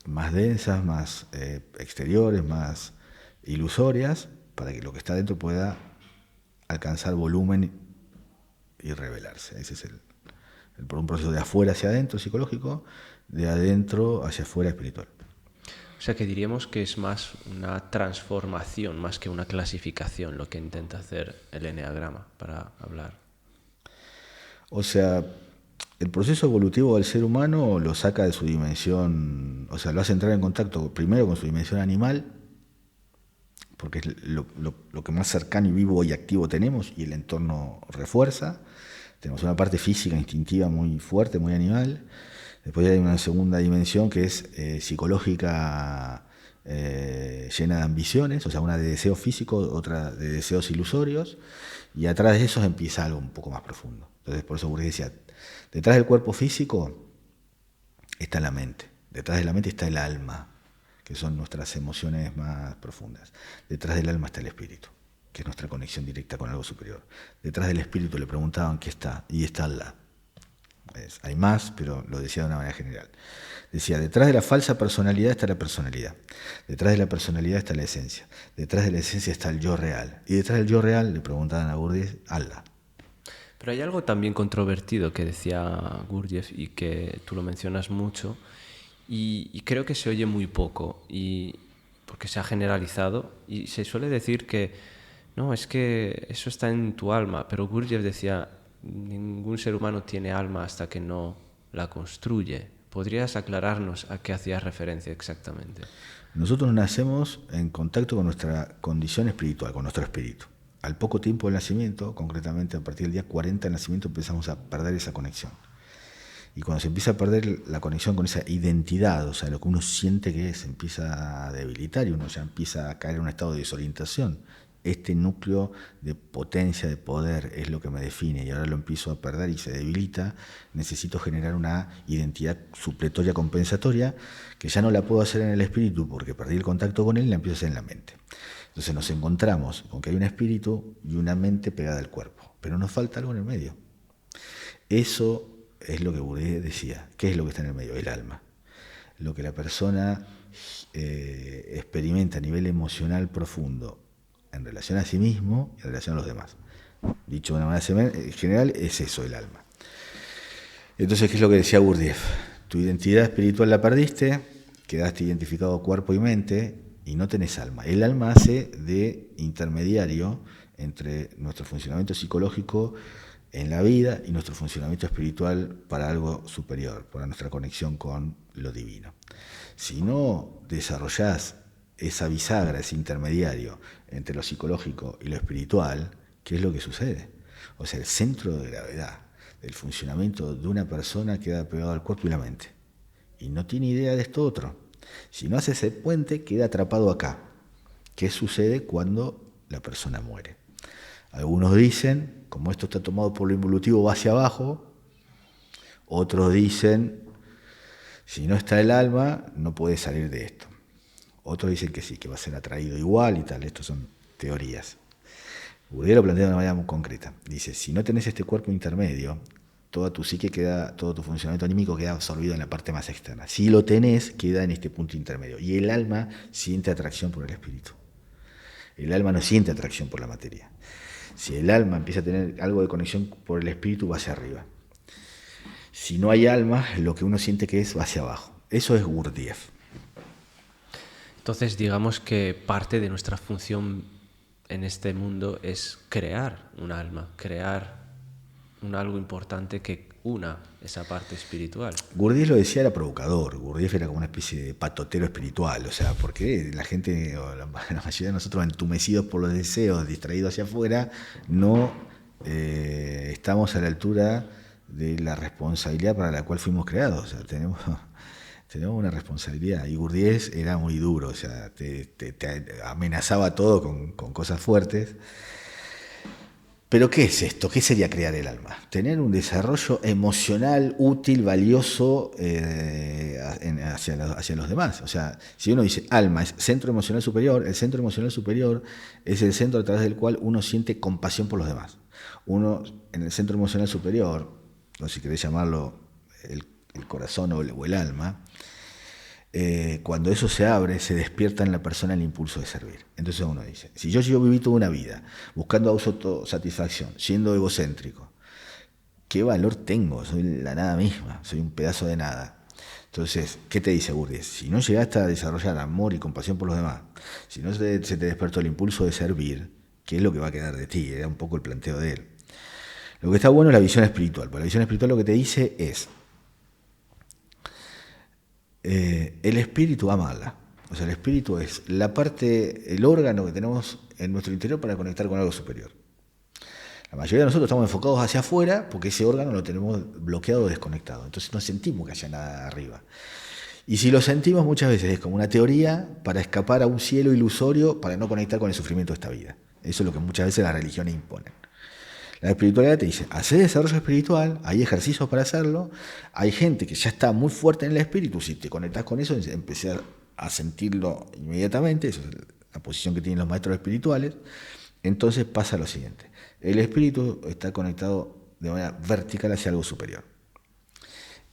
más densas, más exteriores, más ilusorias, para que lo que está dentro pueda alcanzar volumen y revelarse. Ese es un proceso de afuera hacia adentro psicológico, de adentro hacia afuera espiritual. O sea que diríamos que es más una transformación, más que una clasificación, lo que intenta hacer el eneagrama, para hablar. O sea, el proceso evolutivo del ser humano lo saca de su dimensión, o sea, lo hace entrar en contacto primero con su dimensión animal, porque es lo que más cercano y vivo y activo tenemos, y el entorno refuerza. Tenemos una parte física, instintiva muy fuerte, muy animal. Después hay una segunda dimensión que es psicológica, llena de ambiciones, o sea, una de deseos físicos, otra de deseos ilusorios, y atrás de esos empieza algo un poco más profundo. Entonces, por eso Bourdieu decía, detrás del cuerpo físico está la mente, detrás de la mente está el alma, que son nuestras emociones más profundas. Detrás del alma está el espíritu, que es nuestra conexión directa con algo superior. Detrás del espíritu le preguntaban qué está, y está Allah. Hay más, pero lo decía de una manera general. Decía, detrás de la falsa personalidad está la personalidad. Detrás de la personalidad está la esencia. Detrás de la esencia está el yo real. Y detrás del yo real, le preguntaban a Gurdjieff, Allah. Pero hay algo también controvertido que decía Gurdjieff y que tú lo mencionas mucho y creo que se oye muy poco y porque se ha generalizado y se suele decir que no, es que eso está en tu alma, pero Gurdjieff decía, ningún ser humano tiene alma hasta que no la construye. ¿Podrías aclararnos a qué hacías referencia exactamente? Nosotros nacemos en contacto con nuestra condición espiritual, con nuestro espíritu. Al poco tiempo del nacimiento, concretamente a partir del día 40 del nacimiento, empezamos a perder esa conexión. Y cuando se empieza a perder la conexión con esa identidad, o sea, lo que uno siente que es, empieza a debilitar y uno ya empieza a caer en un estado de desorientación. Este núcleo de potencia, de poder, es lo que me define y ahora lo empiezo a perder y se debilita. Necesito generar una identidad supletoria, compensatoria, que ya no la puedo hacer en el espíritu porque perdí el contacto con él y la empiezo a hacer en la mente. Entonces nos encontramos con que hay un espíritu y una mente pegada al cuerpo, pero nos falta algo en el medio. Eso es lo que Bourdieu decía. ¿Qué es lo que está en el medio? El alma. Lo que la persona experimenta a nivel emocional profundo en relación a sí mismo y en relación a los demás. Dicho de una manera general, es eso, el alma. Entonces, ¿qué es lo que decía Bourdieu? Tu identidad espiritual la perdiste, quedaste identificado cuerpo y mente y no tenés alma. El alma hace de intermediario entre nuestro funcionamiento psicológico en la vida y nuestro funcionamiento espiritual para algo superior, para nuestra conexión con lo divino. Si no desarrollás esa bisagra, ese intermediario entre lo psicológico y lo espiritual, ¿qué es lo que sucede? O sea, el centro de gravedad del funcionamiento de una persona queda pegado al cuerpo y la mente. Y no tiene idea de esto otro. Si no hace ese puente, queda atrapado acá. ¿Qué sucede cuando la persona muere? Algunos dicen, como esto está tomado por lo involutivo, va hacia abajo. Otros dicen, si no está el alma, no puede salir de esto. Otros dicen que sí, que va a ser atraído igual y tal. Estos son teorías. Bourdieu lo plantea de una manera muy concreta. Dice, si no tenés este cuerpo intermedio, toda tu psique queda, todo tu funcionamiento anímico queda absorbido en la parte más externa. Si lo tenés, queda en este punto intermedio. Y el alma siente atracción por el espíritu. El alma no siente atracción por la materia. Si el alma empieza a tener algo de conexión por el espíritu, va hacia arriba. Si no hay alma, lo que uno siente que es, va hacia abajo. Eso es Gurdjieff. Entonces, digamos que parte de nuestra función en este mundo es crear un alma, crear un algo importante que una esa parte espiritual. Gurdjieff lo decía, era provocador. Gurdjieff era como una especie de patotero espiritual, o sea, porque la gente, o la mayoría de nosotros entumecidos por los deseos, distraídos hacia afuera, no estamos a la altura de la responsabilidad para la cual fuimos creados. O sea, tenemos una responsabilidad. Y Gurdjieff era muy duro, o sea, te amenazaba todo con cosas fuertes. Pero ¿qué es esto? ¿Qué sería crear el alma? Tener un desarrollo emocional útil, valioso hacia los demás. O sea, si uno dice alma es centro emocional superior, el centro emocional superior es el centro a través del cual uno siente compasión por los demás. Uno en el centro emocional superior, o si querés llamarlo el corazón o el alma, cuando eso se abre, se despierta en la persona el impulso de servir. Entonces uno dice, si yo viví toda una vida buscando autosatisfacción, siendo egocéntrico, ¿qué valor tengo? Soy la nada misma, soy un pedazo de nada. Entonces, ¿qué te dice Gurdjieff? Si no llegaste a desarrollar amor y compasión por los demás, si no se te despertó el impulso de servir, ¿qué es lo que va a quedar de ti? Era un poco el planteo de él. Lo que está bueno es la visión espiritual, porque la visión espiritual lo que te dice es, el espíritu ama. O sea, el espíritu es la parte, el órgano que tenemos en nuestro interior para conectar con algo superior. La mayoría de nosotros estamos enfocados hacia afuera porque ese órgano lo tenemos bloqueado o desconectado. Entonces no sentimos que haya nada arriba. Y si lo sentimos muchas veces es como una teoría para escapar a un cielo ilusorio para no conectar con el sufrimiento de esta vida. Eso es lo que muchas veces las religiones imponen. La espiritualidad te dice, hacé desarrollo espiritual, hay ejercicios para hacerlo, hay gente que ya está muy fuerte en el espíritu, si te conectás con eso, empecé a sentirlo inmediatamente, esa es la posición que tienen los maestros espirituales, entonces pasa lo siguiente, el espíritu está conectado de manera vertical hacia algo superior.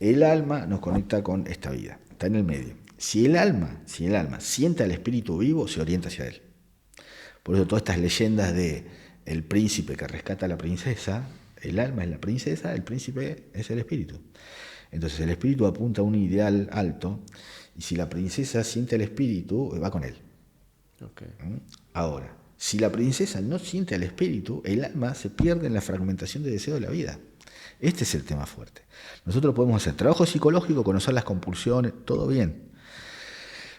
El alma nos conecta con esta vida, está en el medio. Si el alma siente al espíritu vivo, se orienta hacia él. Por eso todas estas leyendas de el príncipe que rescata a la princesa, el alma es la princesa, el príncipe es el espíritu. Entonces el espíritu apunta a un ideal alto y si la princesa siente al espíritu, va con él. Okay. Ahora, si la princesa no siente al espíritu, el alma se pierde en la fragmentación de deseo de la vida. Este es el tema fuerte. Nosotros podemos hacer trabajo psicológico, conocer las compulsiones, todo bien.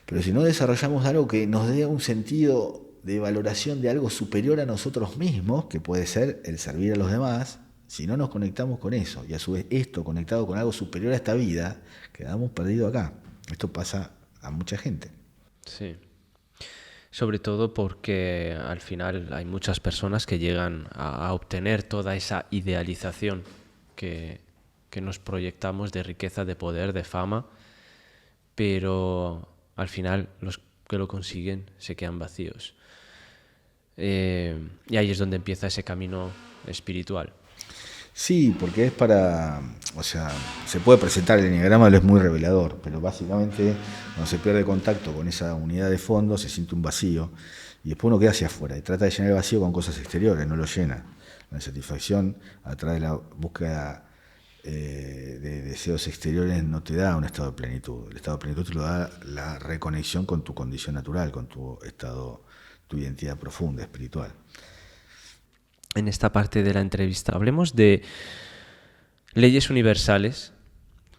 Pero si no desarrollamos algo que nos dé un sentido de valoración de algo superior a nosotros mismos, que puede ser el servir a los demás, si no nos conectamos con eso, y a su vez esto conectado con algo superior a esta vida, quedamos perdidos acá. Esto pasa a mucha gente. Sí. Sobre todo porque al final hay muchas personas que llegan a obtener toda esa idealización que nos proyectamos de riqueza, de poder, de fama, pero al final los que lo consiguen se quedan vacíos. Y ahí es donde empieza ese camino espiritual. Sí, porque es para, o sea, se puede presentar el enneagrama, es muy revelador, pero básicamente cuando se pierde contacto con esa unidad de fondo se siente un vacío y después uno queda hacia afuera y trata de llenar el vacío con cosas exteriores, no lo llena. La satisfacción a través de la búsqueda de deseos exteriores no te da un estado de plenitud. El estado de plenitud te lo da la reconexión con tu condición natural, con tu estado, tu identidad profunda, espiritual. En esta parte de la entrevista hablemos de leyes universales.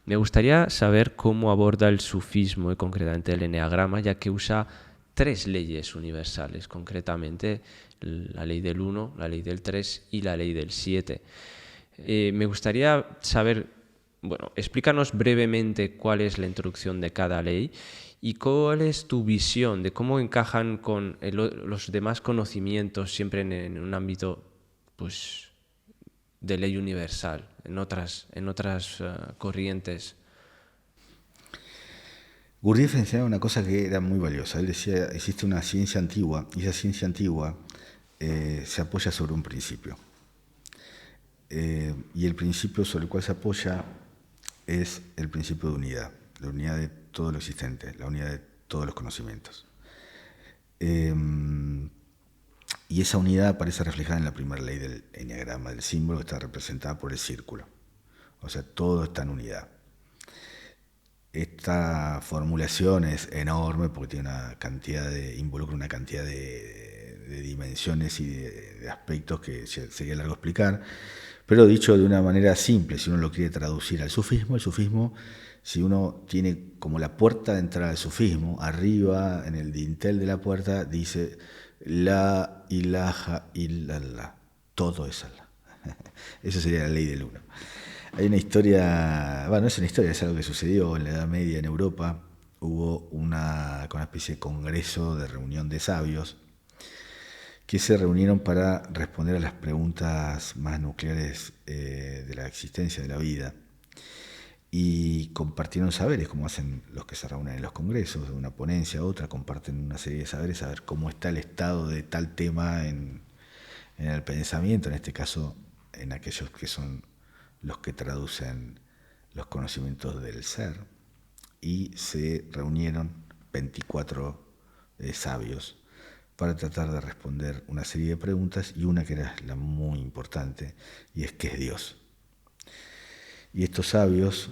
Me gustaría saber cómo aborda el sufismo y concretamente el enneagrama, ya que usa 3 leyes universales, concretamente la ley del 1, la ley del 3 y la ley del 7. Me gustaría saber, bueno, explícanos brevemente cuál es la introducción de cada ley y cuál es tu visión de cómo encajan con los demás conocimientos siempre en un ámbito pues, de ley universal, en otras corrientes. Gurdjieff enseñaba una cosa que era muy valiosa. Él decía, existe una ciencia antigua, y esa ciencia antigua se apoya sobre un principio. Y el principio sobre el cual se apoya es el principio de unidad, la unidad de todo lo existente, la unidad de todos los conocimientos. Y esa unidad aparece reflejada en la primera ley del enneagrama, del símbolo que está representada por el círculo. O sea, todo está en unidad. Esta formulación es enorme porque tiene involucra una cantidad de dimensiones y de aspectos que sería largo explicar, pero dicho de una manera simple, si uno lo quiere traducir al sufismo, el sufismo, si uno tiene como la puerta de entrada al sufismo, arriba en el dintel de la puerta dice la ilaha illallah, todo es Allah. Eso sería la ley del uno. Hay una historia, bueno, no es una historia, es algo que sucedió en la Edad Media en Europa. Hubo una especie de congreso de reunión de sabios que se reunieron para responder a las preguntas más nucleares de la existencia de la vida y compartieron saberes, como hacen los que se reúnen en los congresos, de una ponencia a otra, comparten una serie de saberes, a ver cómo está el estado de tal tema en el pensamiento, en este caso en aquellos que son los que traducen los conocimientos del ser, y se reunieron 24 sabios para tratar de responder una serie de preguntas, y una que era la muy importante, y es ¿qué es Dios? Y estos sabios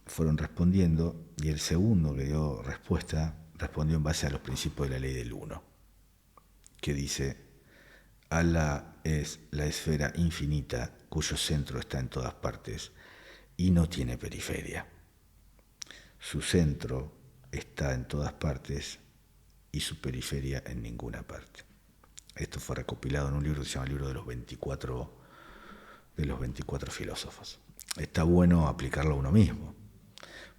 fueron respondiendo, y el segundo que dio respuesta respondió en base a los principios de la ley del uno, que dice: Alá es la esfera infinita cuyo centro está en todas partes y no tiene periferia. Su centro está en todas partes y su periferia en ninguna parte. Esto fue recopilado en un libro que se llama el libro de los 24 filósofos. Está bueno aplicarlo a uno mismo,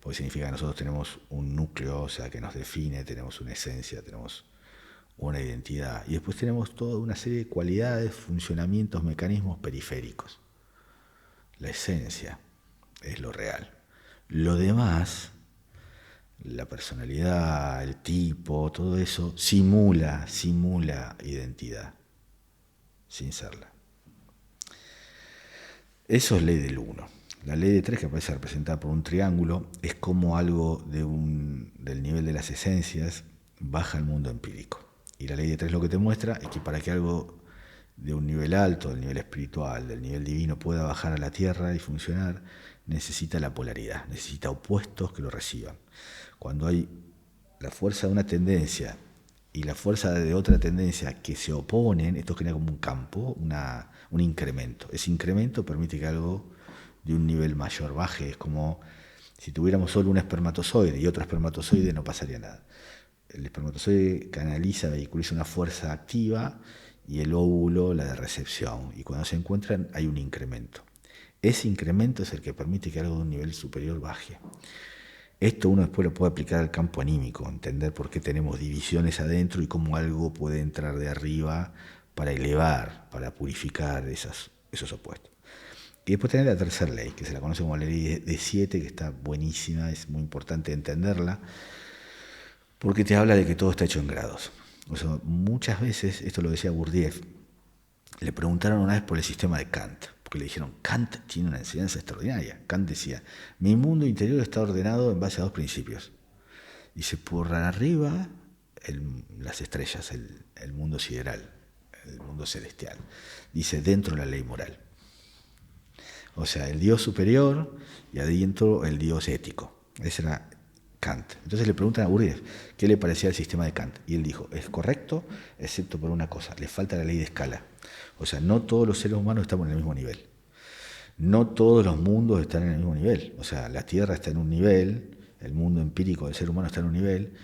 porque significa que nosotros tenemos un núcleo, o sea, que nos define, tenemos una esencia, tenemos una identidad, y después tenemos toda una serie de cualidades, funcionamientos, mecanismos periféricos. La esencia es lo real. Lo demás, la personalidad, el tipo, todo eso simula identidad, sin serla. Eso es ley del uno. La ley de tres, que aparece representada por un triángulo, es como algo del nivel de las esencias baja al mundo empírico. Y la ley de tres lo que te muestra es que para que algo de un nivel alto, del nivel espiritual, del nivel divino, pueda bajar a la tierra y funcionar, necesita la polaridad, necesita opuestos que lo reciban. Cuando hay la fuerza de una tendencia y la fuerza de otra tendencia que se oponen, esto genera como un campo, un incremento. Ese incremento permite que algo de un nivel mayor baje. Es como si tuviéramos solo un espermatozoide y otro espermatozoide, no pasaría nada. El espermatozoide canaliza, vehiculiza una fuerza activa, y el óvulo la de recepción. Y cuando se encuentran hay un incremento. Ese incremento es el que permite que algo de un nivel superior baje. Esto uno después lo puede aplicar al campo anímico, entender por qué tenemos divisiones adentro y cómo algo puede entrar de arriba para elevar, para purificar esos opuestos. Y después tener la tercera ley, que se la conoce como la ley de 7, que está buenísima, es muy importante entenderla, porque te habla de que todo está hecho en grados. O sea, muchas veces, esto lo decía Gurdjieff, le preguntaron una vez por el sistema de Kant, porque le dijeron, Kant tiene una enseñanza extraordinaria. Kant decía, mi mundo interior está ordenado en base a dos principios. Dice, por arriba, las estrellas, el mundo sideral, el mundo celestial. Dice, dentro la ley moral. O sea, el Dios superior y adentro el Dios ético. Ese era Kant. Entonces le preguntan a Gurdjieff qué le parecía el sistema de Kant. Y él dijo, es correcto, excepto por una cosa, le falta la ley de escala. O sea, no todos los seres humanos estamos en el mismo nivel. No todos los mundos están en el mismo nivel. O sea, la Tierra está en un nivel, el mundo empírico del ser humano está en un nivel,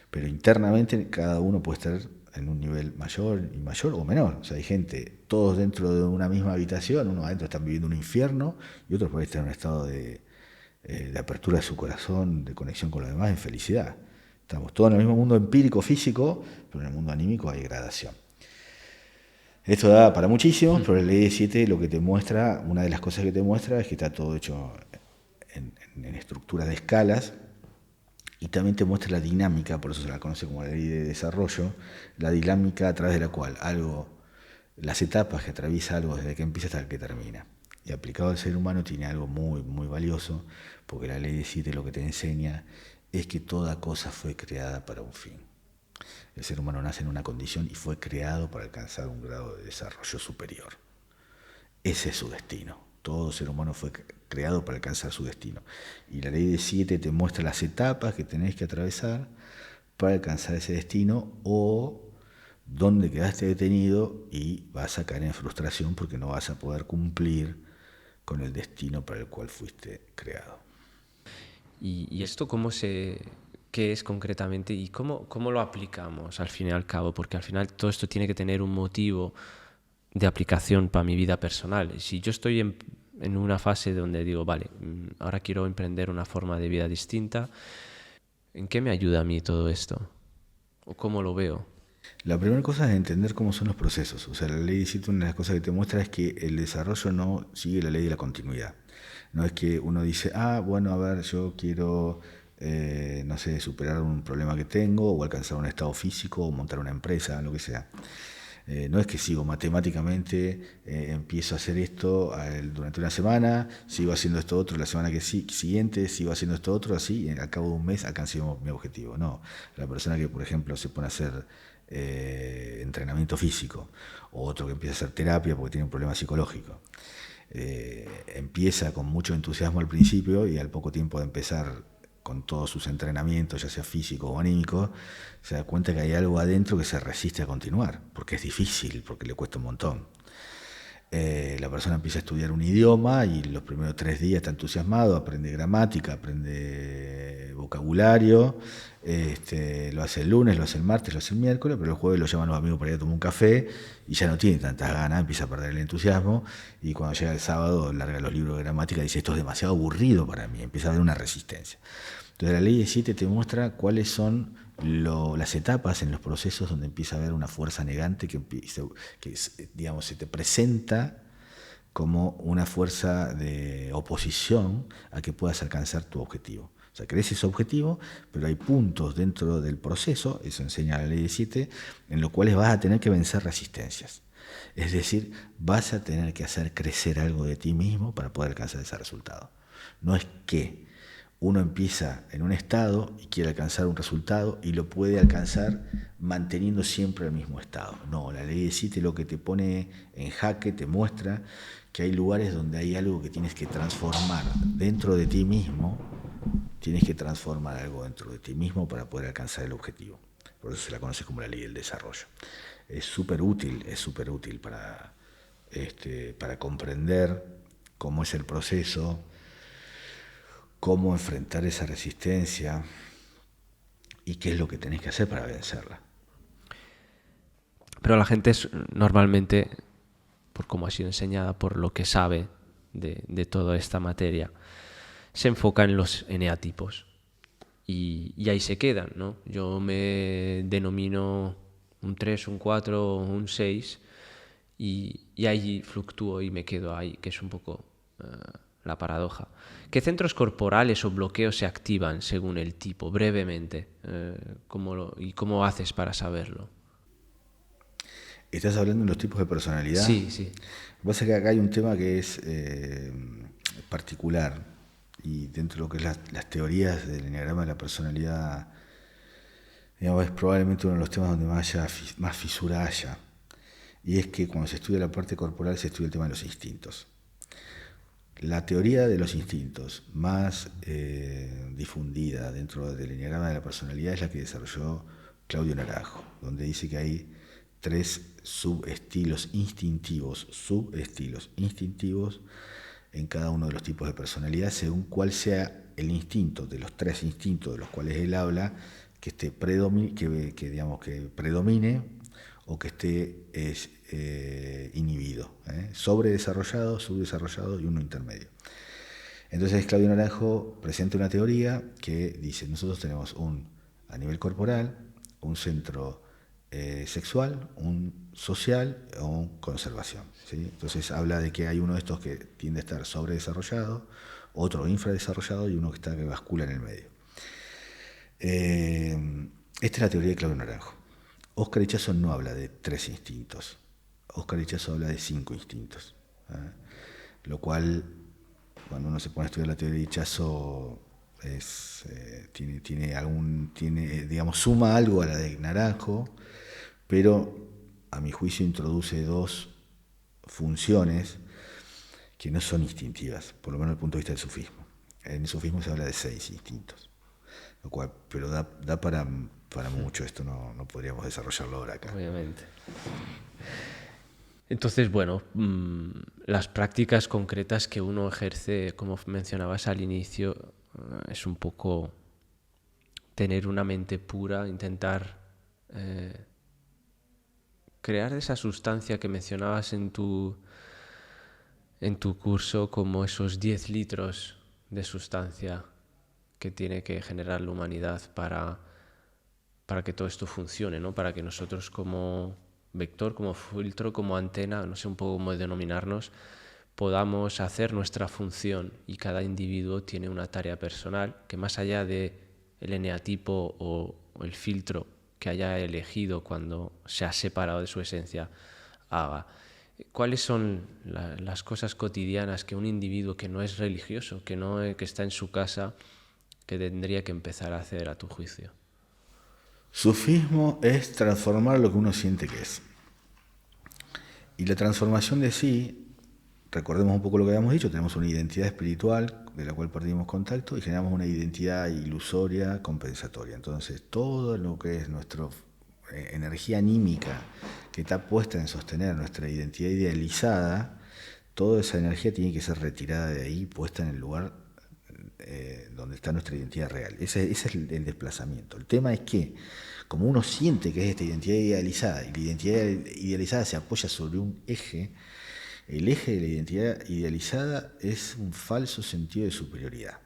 pero internamente cada uno puede estar en un nivel mayor o menor. O sea, hay gente, todos dentro de una misma habitación, unos adentro están viviendo un infierno y otros pueden estar en un estado de apertura de su corazón, de conexión con los demás, en felicidad. Estamos todos en el mismo mundo empírico, físico, pero en el mundo anímico hay gradación. Esto da para muchísimo, pero la ley de 7 lo que te muestra, una de las cosas que te muestra es que está todo hecho en estructuras de escalas, y también te muestra la dinámica, por eso se la conoce como la ley de desarrollo, la dinámica a través de la cual las etapas que atraviesa algo desde que empieza hasta que termina. Y aplicado al ser humano tiene algo muy, muy valioso, porque la ley de 7 lo que te enseña es que toda cosa fue creada para un fin. El ser humano nace en una condición y fue creado para alcanzar un grado de desarrollo superior. Ese es su destino. Todo ser humano fue creado para alcanzar su destino. Y la ley de 7 te muestra las etapas que tenés que atravesar para alcanzar ese destino, o dónde quedaste detenido y vas a caer en frustración porque no vas a poder cumplir con el destino para el cual fuiste creado. ¿Y esto qué es concretamente y cómo lo aplicamos al fin y al cabo? Porque al final todo esto tiene que tener un motivo de aplicación para mi vida personal. Si yo estoy en una fase donde digo, vale, ahora quiero emprender una forma de vida distinta, ¿en qué me ayuda a mí todo esto? ¿O cómo lo veo? La primera cosa es entender cómo son los procesos. O sea, la ley 17, una de las cosas que te muestra es que el desarrollo no sigue la ley de la continuidad. No es que uno dice, bueno, a ver, yo quiero, no sé, superar un problema que tengo o alcanzar un estado físico o montar una empresa, lo que sea. No es que sigo matemáticamente, empiezo a hacer esto durante una semana, sigo haciendo esto otro la semana siguiente, sigo haciendo esto otro, así, y al cabo de un mes alcancé mi objetivo. No, la persona que, por ejemplo, se pone a hacer entrenamiento físico, o otro que empieza a hacer terapia porque tiene un problema psicológico, empieza con mucho entusiasmo al principio y al poco tiempo de empezar con todos sus entrenamientos, ya sea físico o anímico, se da cuenta que hay algo adentro que se resiste a continuar, porque es difícil, porque le cuesta un montón. La persona empieza a estudiar un idioma y los primeros 3 días está entusiasmado, aprende gramática, aprende vocabulario, lo hace el lunes, lo hace el martes, lo hace el miércoles, pero el jueves lo llaman los amigos para ir a tomar un café y ya no tiene tantas ganas, empieza a perder el entusiasmo y cuando llega el sábado larga los libros de gramática y dice esto es demasiado aburrido para mí, empieza a haber una resistencia. Entonces la ley 17 te muestra cuáles son las etapas en los procesos donde empieza a haber una fuerza negante digamos, se te presenta como una fuerza de oposición a que puedas alcanzar tu objetivo. O sea, crees ese objetivo, pero hay puntos dentro del proceso, eso enseña la ley 17, en los cuales vas a tener que vencer resistencias. Es decir, vas a tener que hacer crecer algo de ti mismo para poder alcanzar ese resultado. No es que uno empieza en un estado y quiere alcanzar un resultado y lo puede alcanzar manteniendo siempre el mismo estado. No, la ley 17 lo que te pone en jaque, te muestra que hay lugares donde hay algo que tienes que transformar dentro de ti mismo, tienes que transformar algo dentro de ti mismo para poder alcanzar el objetivo. Por eso se la conoce como la ley del desarrollo. Es súper útil para comprender cómo es el proceso, cómo enfrentar esa resistencia y qué es lo que tenés que hacer para vencerla. Pero la gente normalmente, por cómo ha sido enseñada, por lo que sabe de toda esta materia, se enfoca en los eneatipos y ahí se quedan, ¿no? Yo me denomino un 3, un 4, un 6 y ahí fluctúo y me quedo ahí, que es un poco la paradoja. ¿Qué centros corporales o bloqueos se activan según el tipo? Brevemente, ¿y cómo haces para saberlo? ¿Estás hablando de los tipos de personalidad? Sí, sí. Lo que pasa es que acá hay un tema que es particular y dentro de lo que es las teorías del enneagrama de la personalidad, digamos, es probablemente uno de los temas donde más fisura haya. Y es que cuando se estudia la parte corporal se estudia el tema de los instintos. La teoría de los instintos más difundida dentro del enneagrama de la personalidad es la que desarrolló Claudio Naranjo, donde dice que hay 3 subestilos instintivos en cada uno de los tipos de personalidad, según cuál sea el instinto de los 3 instintos de los cuales él habla, que predomine o que esté inhibido, sobredesarrollado, subdesarrollado y uno intermedio. Entonces Claudio Naranjo presenta una teoría que dice, nosotros tenemos a nivel corporal, un centro sexual, un social o un conservación, ¿sí? Entonces habla de que hay uno de estos que tiende a estar sobredesarrollado, otro infradesarrollado y uno que bascula en el medio. Esta es la teoría de Claudio Naranjo. Oscar Ichazo no habla de 3 instintos. Oscar Ichazo habla de 5 instintos. Lo cual, cuando uno se pone a estudiar la teoría de Ichazo, suma algo a la de Naranjo, pero a mi juicio introduce 2 funciones que no son instintivas, por lo menos desde el punto de vista del sufismo. En el sufismo se habla de 6 instintos, lo cual, pero da para mucho, esto no podríamos desarrollarlo ahora acá. Obviamente. Entonces, bueno, las prácticas concretas que uno ejerce, como mencionabas al inicio, es un poco tener una mente pura, intentar crear esa sustancia que mencionabas en tu curso, como esos 10 litros de sustancia que tiene que generar la humanidad para para que todo esto funcione, ¿no? Para que nosotros como vector, como filtro, como antena, no sé un poco cómo denominarnos, podamos hacer nuestra función, y cada individuo tiene una tarea personal que, más allá de el eneatipo o el filtro que haya elegido cuando se ha separado de su esencia, haga. ¿Cuáles son las cosas cotidianas que un individuo que no es religioso, que está en su casa, que tendría que empezar a hacer, a tu juicio? Sufismo es transformar lo que uno siente que es. Y la transformación de sí, recordemos un poco lo que habíamos dicho, tenemos una identidad espiritual de la cual perdimos contacto y generamos una identidad ilusoria compensatoria. Entonces, todo lo que es nuestra energía anímica que está puesta en sostener nuestra identidad idealizada, toda esa energía tiene que ser retirada de ahí, puesta en el lugar donde está nuestra identidad real. Ese es el desplazamiento. El tema es que, como uno siente que es esta identidad idealizada, y la identidad idealizada se apoya sobre un eje, el eje de la identidad idealizada es un falso sentido de superioridad.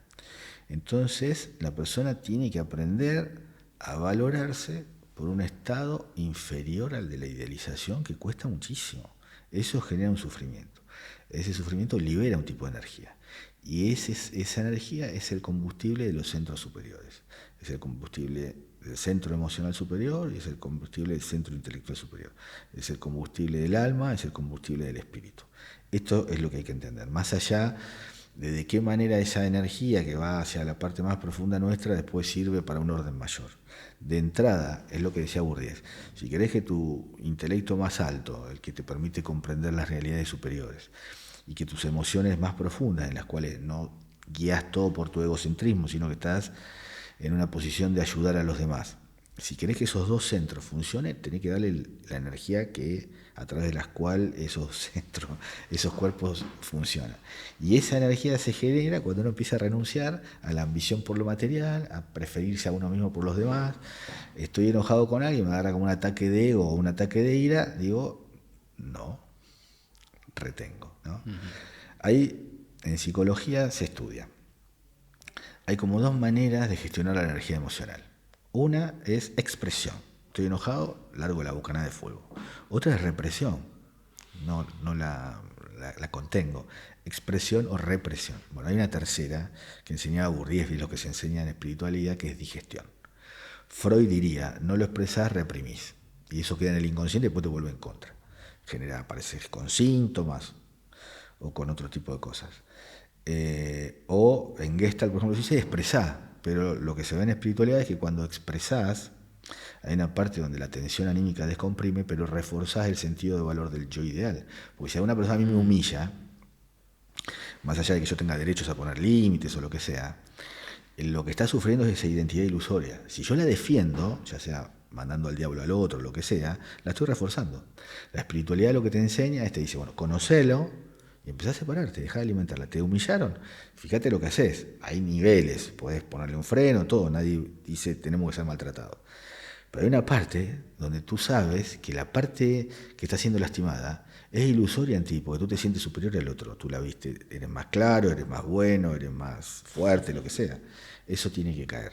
Entonces, la persona tiene que aprender a valorarse por un estado inferior al de la idealización, que cuesta muchísimo. Eso genera un sufrimiento. Ese sufrimiento libera un tipo de energía. Y esa energía es el combustible de los centros superiores. Es el combustible del centro emocional superior y es el combustible del centro intelectual superior. Es el combustible del alma, es el combustible del espíritu. Esto es lo que hay que entender. Más allá de qué manera esa energía que va hacia la parte más profunda nuestra después sirve para un orden mayor. De entrada, es lo que decía Bourdieu, si querés que tu intelecto más alto, el que te permite comprender las realidades superiores, y que tus emociones más profundas, en las cuales no guías todo por tu egocentrismo, sino que estás en una posición de ayudar a los demás. Si querés que esos dos centros funcionen, tenés que darle la energía a través de la cual esos centros, esos cuerpos funcionan. Y esa energía se genera cuando uno empieza a renunciar a la ambición por lo material, a preferirse a uno mismo por los demás. Estoy enojado con alguien, me agarra como un ataque de ego o un ataque de ira, digo, no, retengo, ¿no? Ahí, en psicología se estudia. Hay como dos maneras de gestionar la energía emocional. Una es expresión. Estoy enojado, largo la bocanada de fuego. Otra es represión. No la contengo. Expresión o represión. Bueno, hay una tercera que enseñaba Bourdieu y lo que se enseña en espiritualidad, que es digestión. Freud diría, no lo expresás, reprimís. Y eso queda en el inconsciente y después te vuelve en contra. Aparece con síntomas o con otro tipo de cosas. O en Gestalt, por ejemplo, se dice expresá, pero lo que se ve en espiritualidad es que cuando expresás, hay una parte donde la tensión anímica descomprime, pero reforzás el sentido de valor del yo ideal. Porque si a una persona a mí me humilla, más allá de que yo tenga derechos a poner límites o lo que sea, lo que está sufriendo es esa identidad ilusoria. Si yo la defiendo, ya sea mandando al diablo al otro, lo que sea, la estoy reforzando. La espiritualidad lo que te enseña es, te dice, bueno, conocelo y empezás a separarte, dejá de alimentarla. ¿Te humillaron? Fíjate lo que haces. Hay niveles, podés ponerle un freno, todo. Nadie dice tenemos que ser maltratados. Pero hay una parte donde tú sabes que la parte que está siendo lastimada es ilusoria en ti, porque tú te sientes superior al otro. Tú la viste, eres más claro, eres más bueno, eres más fuerte, lo que sea. Eso tiene que caer.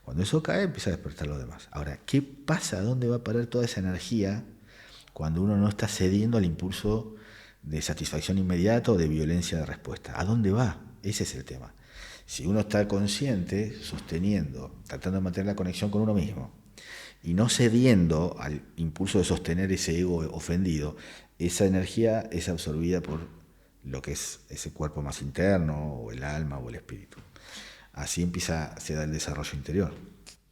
Cuando eso cae, empieza a despertar lo demás. Ahora, ¿qué pasa? ¿A dónde va a parar toda esa energía cuando uno no está cediendo al impulso de satisfacción inmediata o de violencia de respuesta? ¿A dónde va? Ese es el tema. Si uno está consciente, sosteniendo, tratando de mantener la conexión con uno mismo, y no cediendo al impulso de sostener ese ego ofendido, esa energía es absorbida por lo que es ese cuerpo más interno, o el alma, o el espíritu. Así se da el desarrollo interior.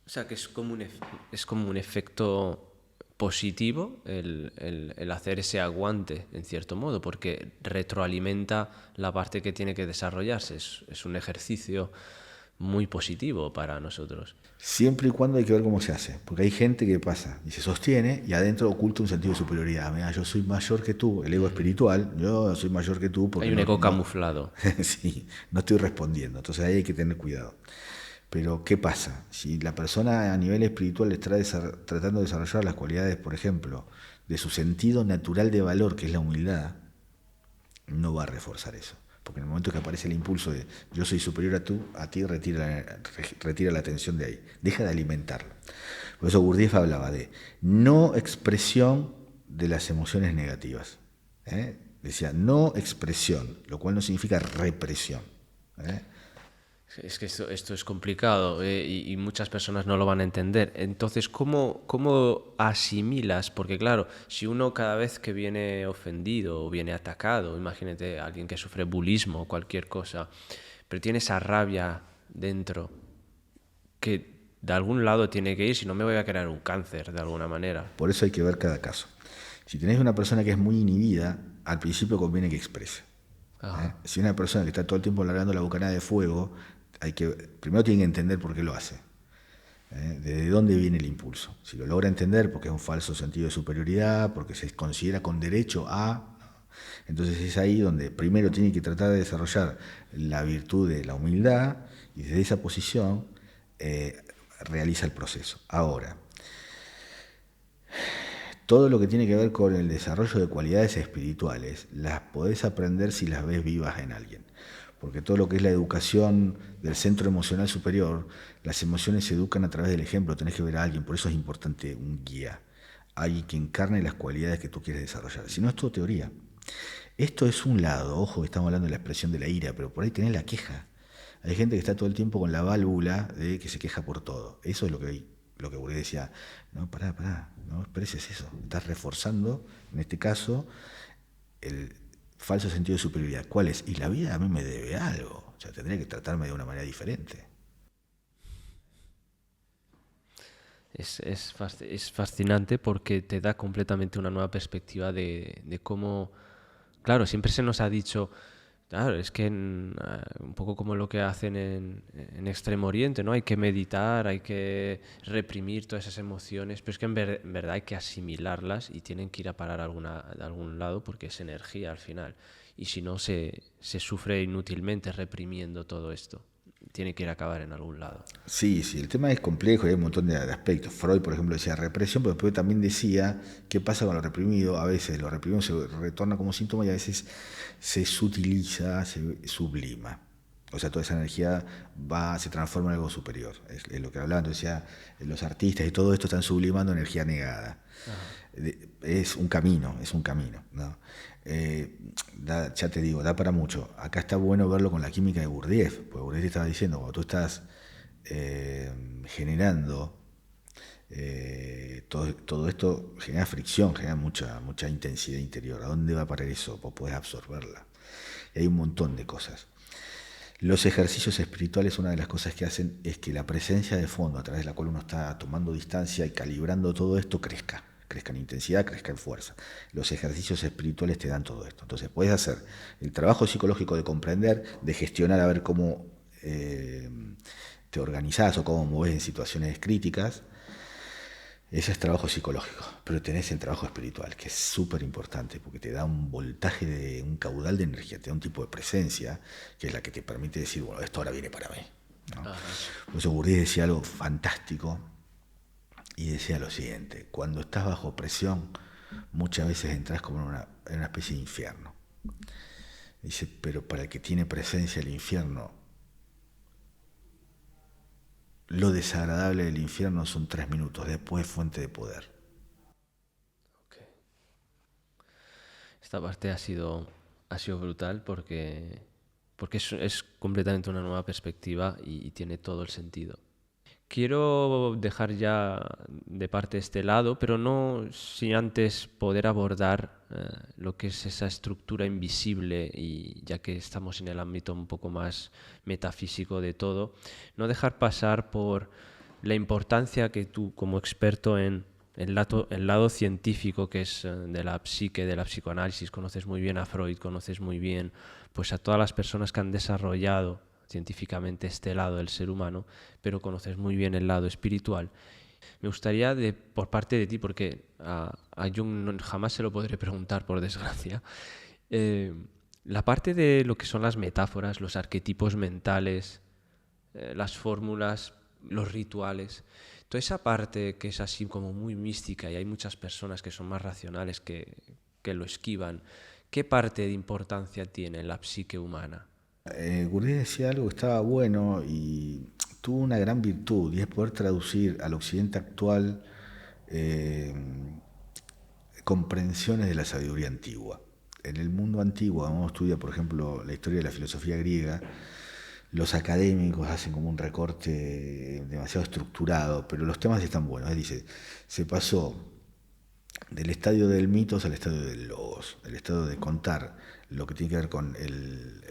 O sea, que es como un efecto positivo el hacer ese aguante, en cierto modo, porque retroalimenta la parte que tiene que desarrollarse. Es un ejercicio muy positivo para nosotros. Siempre y cuando hay que ver cómo se hace, porque hay gente que pasa y se sostiene y adentro oculta un sentido de superioridad. Mira, yo soy mayor que tú, el ego espiritual, yo soy mayor que tú. Porque hay un ego camuflado. Sí, no estoy respondiendo, entonces ahí hay que tener cuidado. Pero, ¿qué pasa? Si la persona a nivel espiritual está tratando de desarrollar las cualidades, por ejemplo, de su sentido natural de valor, que es la humildad, no va a reforzar eso. Porque en el momento que aparece el impulso de yo soy superior a ti, retira la atención de ahí. Deja de alimentarlo. Por eso Gurdjieff hablaba de no expresión de las emociones negativas. Decía no expresión, lo cual no significa represión. Es que esto es complicado y muchas personas no lo van a entender. Entonces, ¿cómo asimilas? Porque claro, si uno cada vez que viene ofendido o viene atacado, imagínate a alguien que sufre bulismo o cualquier cosa, pero tiene esa rabia dentro que de algún lado tiene que ir, si no me voy a crear un cáncer de alguna manera. Por eso hay que ver cada caso. Si tenés una persona que es muy inhibida, al principio conviene que exprese. Si una persona que está todo el tiempo largando la bocanada de fuego, primero tiene que entender por qué lo hace. ¿Desde dónde viene el impulso? Si lo logra entender, porque es un falso sentido de superioridad, porque se considera con derecho a... Entonces es ahí donde primero tiene que tratar de desarrollar la virtud de la humildad y desde esa posición realiza el proceso. Ahora, todo lo que tiene que ver con el desarrollo de cualidades espirituales, las podés aprender si las ves vivas en alguien. Porque todo lo que es la educación del centro emocional superior, las emociones se educan a través del ejemplo, tenés que ver a alguien, por eso es importante un guía, alguien que encarne las cualidades que tú quieres desarrollar. Si no, es todo teoría. Esto es un lado, ojo, estamos hablando de la expresión de la ira, pero por ahí tenés la queja. Hay gente que está todo el tiempo con la válvula de que se queja por todo. Eso es lo que Gurdjieff decía, no, pará, no expreses eso. Estás reforzando, en este caso, el falso sentido de superioridad. ¿Cuál es? Y la vida a mí me debe algo. O sea, tendría que tratarme de una manera diferente. Es fascinante porque te da completamente una nueva perspectiva de cómo... Claro, siempre se nos ha dicho... Claro, es que un poco como lo que hacen en Extremo Oriente, ¿no? Hay que meditar, hay que reprimir todas esas emociones, pero es que en verdad hay que asimilarlas y tienen que ir a parar de algún lado porque es energía al final. Y si no, se sufre inútilmente reprimiendo todo esto. Tiene que ir a acabar en algún lado. Sí, el tema es complejo y hay un montón de aspectos. Freud, por ejemplo, decía represión, pero después también decía qué pasa con lo reprimido. A veces lo reprimido se retorna como síntoma y a veces se sutiliza, se sublima. O sea, toda esa energía se transforma en algo superior. Es lo que hablaba, entonces decía, los artistas y todo esto están sublimando energía negada. Es un camino, ¿no? Ya te digo, da para mucho. Acá está bueno verlo con la química de Gurdjieff, porque Gurdjieff estaba diciendo, cuando tú estás generando todo esto, genera fricción, genera mucha intensidad interior. ¿A dónde va a parar eso? Vos podés absorberla. Y hay un montón de cosas. Los ejercicios espirituales, una de las cosas que hacen es que la presencia de fondo, a través de la cual uno está tomando distancia y calibrando todo esto, crezca en intensidad, crezca en fuerza. Los ejercicios espirituales te dan todo esto. Entonces puedes hacer el trabajo psicológico de comprender, de gestionar, a ver cómo te organizás o cómo movés en situaciones críticas. Ese es trabajo psicológico, pero tenés el trabajo espiritual, que es súper importante, porque te da un voltaje, un caudal de energía, te da un tipo de presencia, que es la que te permite decir, bueno, esto ahora viene para mí, ¿no? Por eso Gurdjieff decía algo fantástico, y decía lo siguiente: cuando estás bajo presión, muchas veces entras como en una especie de infierno. Dice, pero para el que tiene presencia el infierno, lo desagradable del infierno son 3 minutos, después fuente de poder. Okay. Esta parte ha sido brutal porque es completamente una nueva perspectiva y tiene todo el sentido. Quiero dejar ya de parte este lado, pero no sin antes poder abordar lo que es esa estructura invisible, y ya que estamos en el ámbito un poco más metafísico de todo, no dejar pasar por la importancia que tú, como experto en el lado científico, que es de la psique, de la psicoanálisis, conoces muy bien a Freud, conoces muy bien pues a todas las personas que han desarrollado científicamente este lado del ser humano, pero conoces muy bien el lado espiritual. Me gustaría, por parte de ti, porque a Jung jamás se lo podré preguntar, por desgracia, la parte de lo que son las metáforas, los arquetipos mentales, las fórmulas, los rituales, toda esa parte que es así como muy mística, y hay muchas personas que son más racionales que lo esquivan. ¿Qué parte de importancia tiene en la psique humana? Gurdjieff decía algo que estaba bueno y tuvo una gran virtud y es poder traducir al occidente actual eh, comprensiones de la sabiduría antigua. En el mundo antiguo, cuando uno estudia, por ejemplo, la historia de la filosofía griega, los académicos hacen como un recorte demasiado estructurado, pero los temas están buenos. Dice, se pasó del estadio del mitos al estadio del logos, el estadio de contar lo que tiene que ver con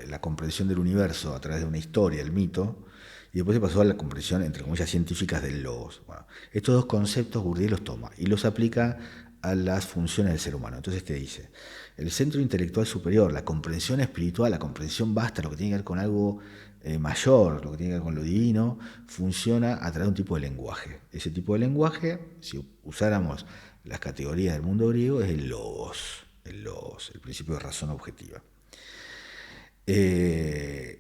la comprensión del universo a través de una historia, el mito, y después se pasó a la comprensión, entre comillas, científicas del logos. Bueno, estos dos conceptos Bourdieu los toma y los aplica a las funciones del ser humano. Entonces te dice, el centro intelectual superior, la comprensión espiritual, la comprensión vasta, lo que tiene que ver con algo mayor, lo que tiene que ver con lo divino, funciona a través de un tipo de lenguaje. Ese tipo de lenguaje, si usáramos las categorías del mundo griego, es el logos, el principio de razón objetiva.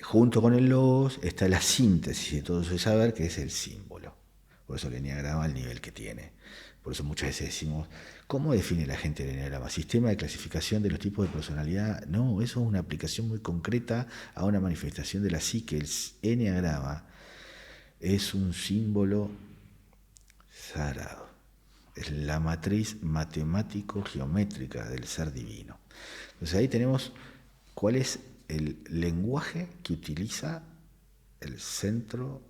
Junto con el logos está la síntesis de todo ese saber, que es el símbolo. Por eso el eneagrama al nivel que tiene. Por eso muchas veces decimos, ¿cómo define la gente el eneagrama? ¿Sistema de clasificación de los tipos de personalidad? No, eso es una aplicación muy concreta a una manifestación de la psique. El eneagrama es un símbolo sagrado. Es la matriz matemático-geométrica del ser divino. Entonces ahí tenemos cuál es el lenguaje que utiliza el centro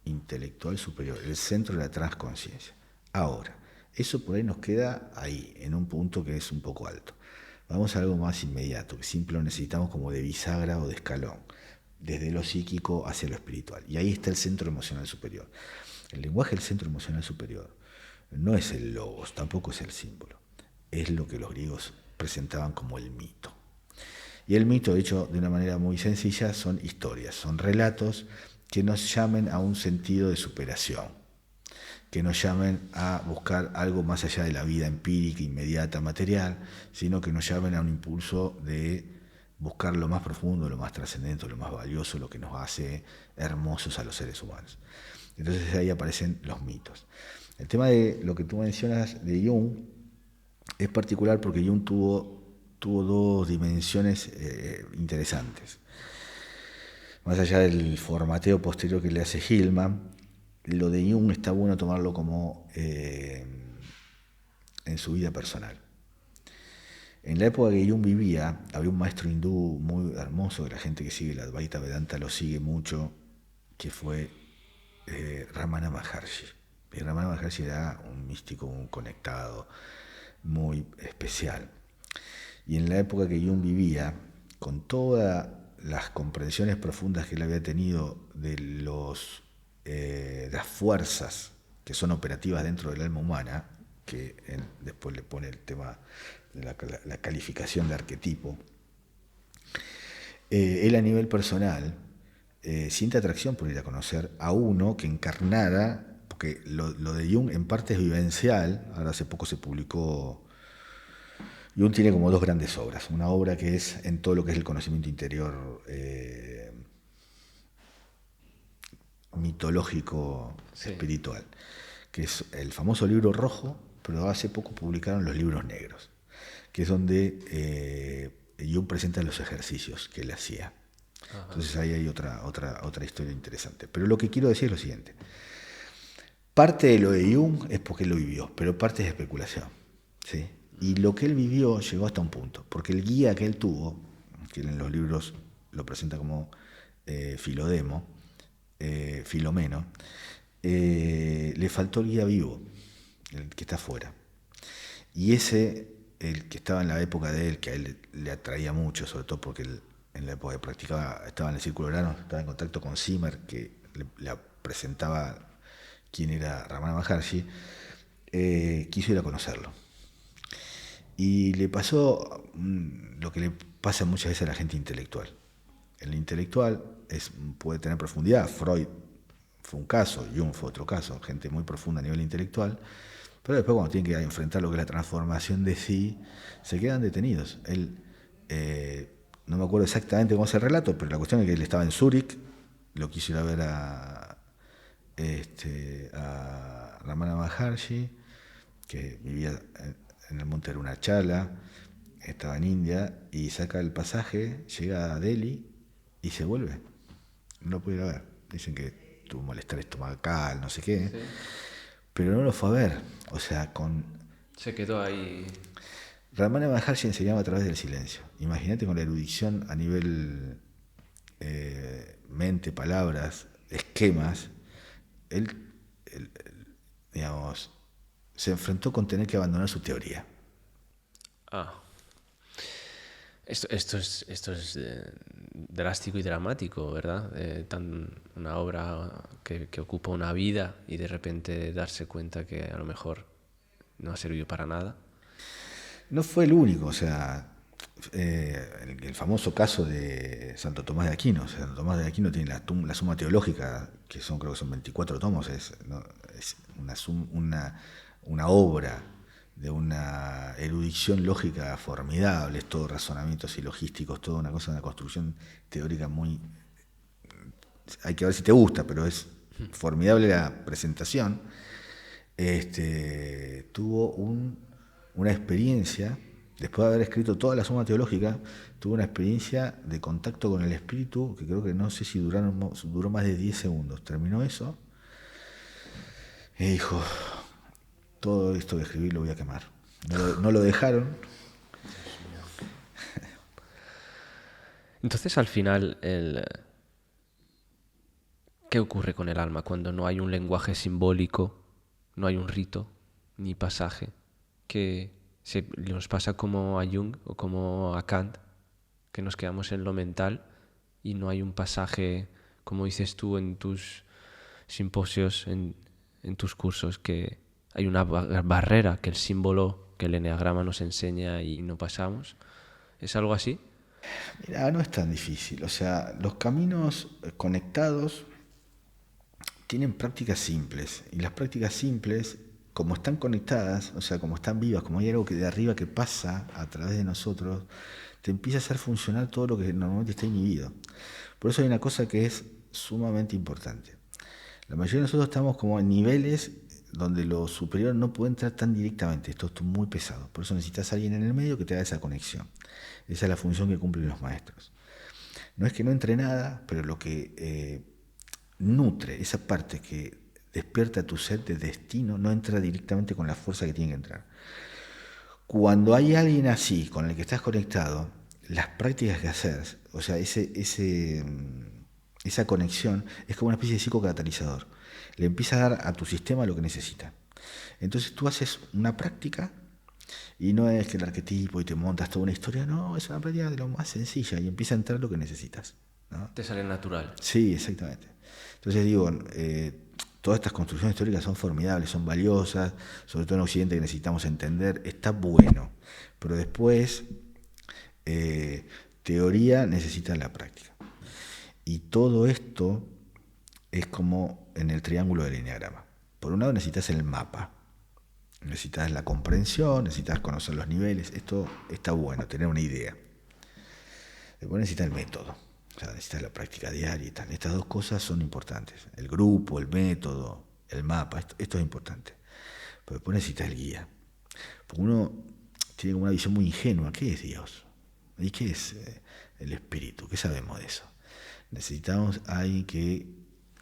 intelectual superior, el centro de la transconsciencia. Ahora, eso por ahí nos queda ahí, en un punto que es un poco alto. Vamos a algo más inmediato, que siempre lo necesitamos como de bisagra o de escalón, desde lo psíquico hacia lo espiritual. Y ahí está el centro emocional superior. El lenguaje del centro emocional superior no es el logos, tampoco es el símbolo. Es lo que los griegos presentaban como el mito. Y el mito, dicho de una manera muy sencilla, son historias, son relatos que nos llamen a un sentido de superación, que nos llamen a buscar algo más allá de la vida empírica, inmediata, material, sino que nos llamen a un impulso de buscar lo más profundo, lo más trascendente, lo más valioso, lo que nos hace hermosos a los seres humanos. Entonces ahí aparecen los mitos. El tema de lo que tú mencionas de Jung es particular porque Jung tuvo dos dimensiones interesantes. Más allá del formateo posterior que le hace Hillman, lo de Jung está bueno tomarlo como en su vida personal. En la época que Jung vivía, había un maestro hindú muy hermoso, que la gente que sigue la Advaita Vedanta lo sigue mucho, que fue Ramana Maharshi. Y Ramana Maharshi era un místico, un conectado, muy especial. Y en la época que Jung vivía, con todas las comprensiones profundas que él había tenido de las fuerzas que son operativas dentro del alma humana, que después le pone el tema de la calificación de arquetipo, él a nivel personal siente atracción por ir a conocer a uno que encarnara, porque lo de Jung en parte es vivencial. Ahora hace poco se publicó. Jung tiene como dos grandes obras. Una obra que es en todo lo que es el conocimiento interior mitológico, sí, espiritual, que es el famoso libro rojo, pero hace poco publicaron los libros negros, que es donde Jung presenta los ejercicios que él hacía. Ajá. Entonces ahí hay otra historia interesante. Pero lo que quiero decir es lo siguiente. Parte de lo de Jung es porque él lo vivió, pero parte es especulación, ¿sí? Y lo que él vivió llegó hasta un punto, porque el guía que él tuvo, que en los libros lo presenta como Filomeno, le faltó el guía vivo, el que está afuera. Y ese, el que estaba en la época de él, que a él le atraía mucho, sobre todo porque él, en la época que practicaba, estaba en el Círculo de Urano, estaba en contacto con Zimmer, que le presentaba quién era Ramana Maharshi, quiso ir a conocerlo. Y le pasó lo que le pasa muchas veces a la gente intelectual. El intelectual puede tener profundidad. Freud fue un caso, Jung fue otro caso, gente muy profunda a nivel intelectual, pero después cuando tienen que enfrentar lo que es la transformación de sí, se quedan detenidos. Él, no me acuerdo exactamente cómo es el relato, pero la cuestión es que él estaba en Zúrich, lo quiso ir a ver a Ramana Maharshi, que vivía en el monte Arunachala, estaba en India, y saca el pasaje, llega a Delhi y se vuelve. No lo puede ir a ver. Dicen que tuvo malestar estomacal, no sé qué, Sí. pero no lo fue a ver. O sea, Se quedó ahí. Ramana Maharshi enseñaba a través del silencio. Imagínate con la erudición a nivel mente, palabras, esquemas. Él, digamos, se enfrentó con tener que abandonar su teoría. Ah. Esto es drástico y dramático, ¿verdad? Una obra que ocupa una vida y de repente darse cuenta que a lo mejor no ha servido para nada. No fue el único, o sea, el famoso caso de Santo Tomás de Aquino. O sea, Santo Tomás de Aquino tiene la Suma Teológica, que creo que son 24 tomos, ¿no? Es una obra de una erudición lógica formidable, es todo razonamientos silogísticos, toda una cosa, una construcción teórica muy... Hay que ver si te gusta, pero es formidable la presentación. Tuvo una experiencia, después de haber escrito toda la Suma Teológica, tuvo una experiencia de contacto con el espíritu que creo que no sé si duró más de 10 segundos. Terminó eso y dijo, todo esto que escribí lo voy a quemar. No lo dejaron. Entonces, al final, ¿qué ocurre con el alma cuando no hay un lenguaje simbólico, no hay un rito ni pasaje? Que nos pasa como a Jung o como a Kant, que nos quedamos en lo mental y no hay un pasaje, como dices tú en tus simposios, en tus cursos, que hay una barrera que el símbolo, que el eneagrama nos enseña y no pasamos. ¿Es algo así? Mira, no es tan difícil. O sea, los caminos conectados tienen prácticas simples. Y las prácticas simples, como están conectadas, o sea, como están vivas, como hay algo que de arriba que pasa a través de nosotros, te empieza a hacer funcionar todo lo que normalmente está inhibido. Por eso hay una cosa que es sumamente importante. La mayoría de nosotros estamos como en niveles donde lo superior no puede entrar tan directamente. Esto es muy pesado. Por eso necesitas a alguien en el medio que te haga esa conexión. Esa es la función que cumplen los maestros. No es que no entre nada, pero lo que nutre, esa parte que despierta tu sed de destino, no entra directamente con la fuerza que tiene que entrar. Cuando hay alguien así, con el que estás conectado, las prácticas que haces, o sea, esa conexión es como una especie de psicocatalizador. Le empieza a dar a tu sistema lo que necesita. Entonces tú haces una práctica y no es que el arquetipo y te montas toda una historia, no, es una práctica de lo más sencilla y empieza a entrar lo que necesitas, ¿no? Te sale natural. Sí, exactamente. Entonces digo, todas estas construcciones históricas son formidables, son valiosas, sobre todo en Occidente que necesitamos entender, está bueno, pero después teoría necesita la práctica. Y todo esto es como en el triángulo del eneagrama. Por un lado necesitas el mapa, necesitas la comprensión, necesitas conocer los niveles, esto está bueno, tener una idea. Después necesitas el método. O sea, necesitas la práctica diaria y tal. Estas dos cosas son importantes. El grupo, el método, el mapa, esto es importante. Pero después necesitas el guía. Porque uno tiene una visión muy ingenua. ¿Qué es Dios? ¿Y qué es el espíritu? ¿Qué sabemos de eso? Necesitamos a alguien que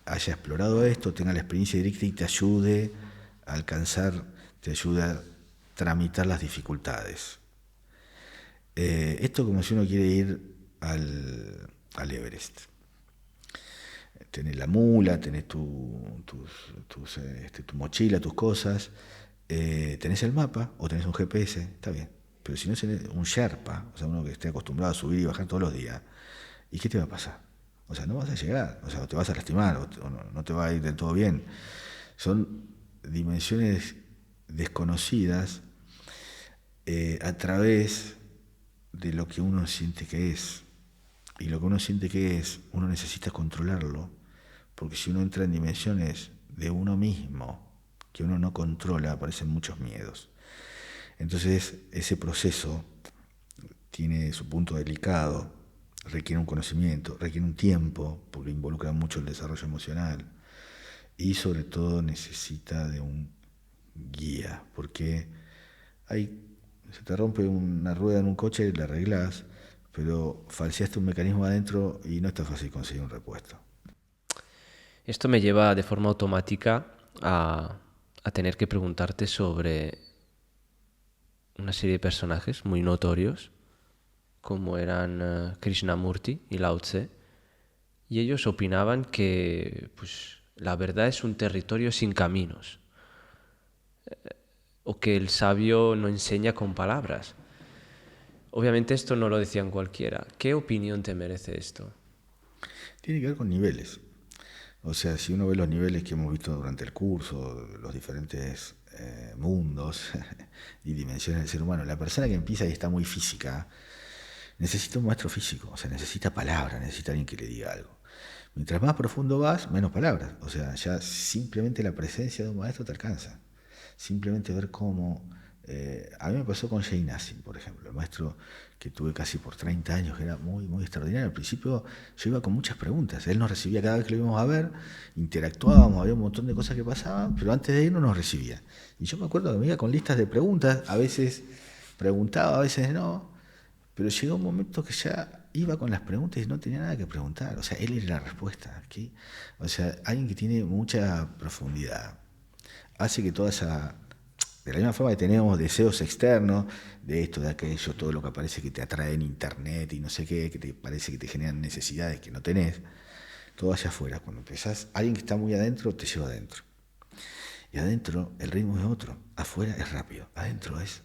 haya explorado esto, tenga la experiencia directa y te ayude a alcanzar, te ayude a tramitar las dificultades. Esto como si uno quiere ir al Everest. Tenés la mula, tenés tu mochila, tus cosas, tenés el mapa o tenés un GPS, está bien. Pero si no tenés un Sherpa, o sea, uno que esté acostumbrado a subir y bajar todos los días, ¿y qué te va a pasar? O sea, no vas a llegar, o sea, o te vas a lastimar, o no te va a ir del todo bien. Son dimensiones desconocidas a través de lo que uno siente que es. Y lo que uno siente que es, uno necesita controlarlo, porque si uno entra en dimensiones de uno mismo que uno no controla, aparecen muchos miedos. Entonces, ese proceso tiene su punto delicado, requiere un conocimiento, requiere un tiempo, porque involucra mucho el desarrollo emocional, y sobre todo necesita de un guía, porque se te rompe una rueda en un coche y la arreglás, pero falseaste un mecanismo adentro y no está fácil conseguir un repuesto. Esto me lleva de forma automática a tener que preguntarte sobre una serie de personajes muy notorios, como eran Krishnamurti y Lao Tse, y ellos opinaban que pues, la verdad es un territorio sin caminos, o que el sabio no enseña con palabras. Obviamente esto no lo decían cualquiera. ¿Qué opinión te merece esto? Tiene que ver con niveles. O sea, si uno ve los niveles que hemos visto durante el curso, los diferentes mundos y dimensiones del ser humano, la persona que empieza y está muy física necesita un maestro físico, o sea, necesita palabras, necesita alguien que le diga algo. Mientras más profundo vas, menos palabras. O sea, ya simplemente la presencia de un maestro te alcanza. Simplemente ver cómo... a mí me pasó con Jay Nassim, por ejemplo, el maestro que tuve casi por 30 años, que era muy, muy extraordinario. Al principio yo iba con muchas preguntas. Él nos recibía cada vez que lo íbamos a ver, interactuábamos, había un montón de cosas que pasaban, pero antes de irnos nos recibía. Y yo me acuerdo que me iba con listas de preguntas, a veces preguntaba, a veces no, pero llegó un momento que ya iba con las preguntas y no tenía nada que preguntar. O sea, él era la respuesta. ¿Qué? O sea, alguien que tiene mucha profundidad hace que toda esa... De la misma forma que tenemos deseos externos, de esto, de aquello, todo lo que aparece que te atrae en internet y no sé qué, que te parece que te generan necesidades que no tenés, todo hacia afuera. Cuando empezás, alguien que está muy adentro te lleva adentro. Y adentro el ritmo es otro. Afuera es rápido, adentro es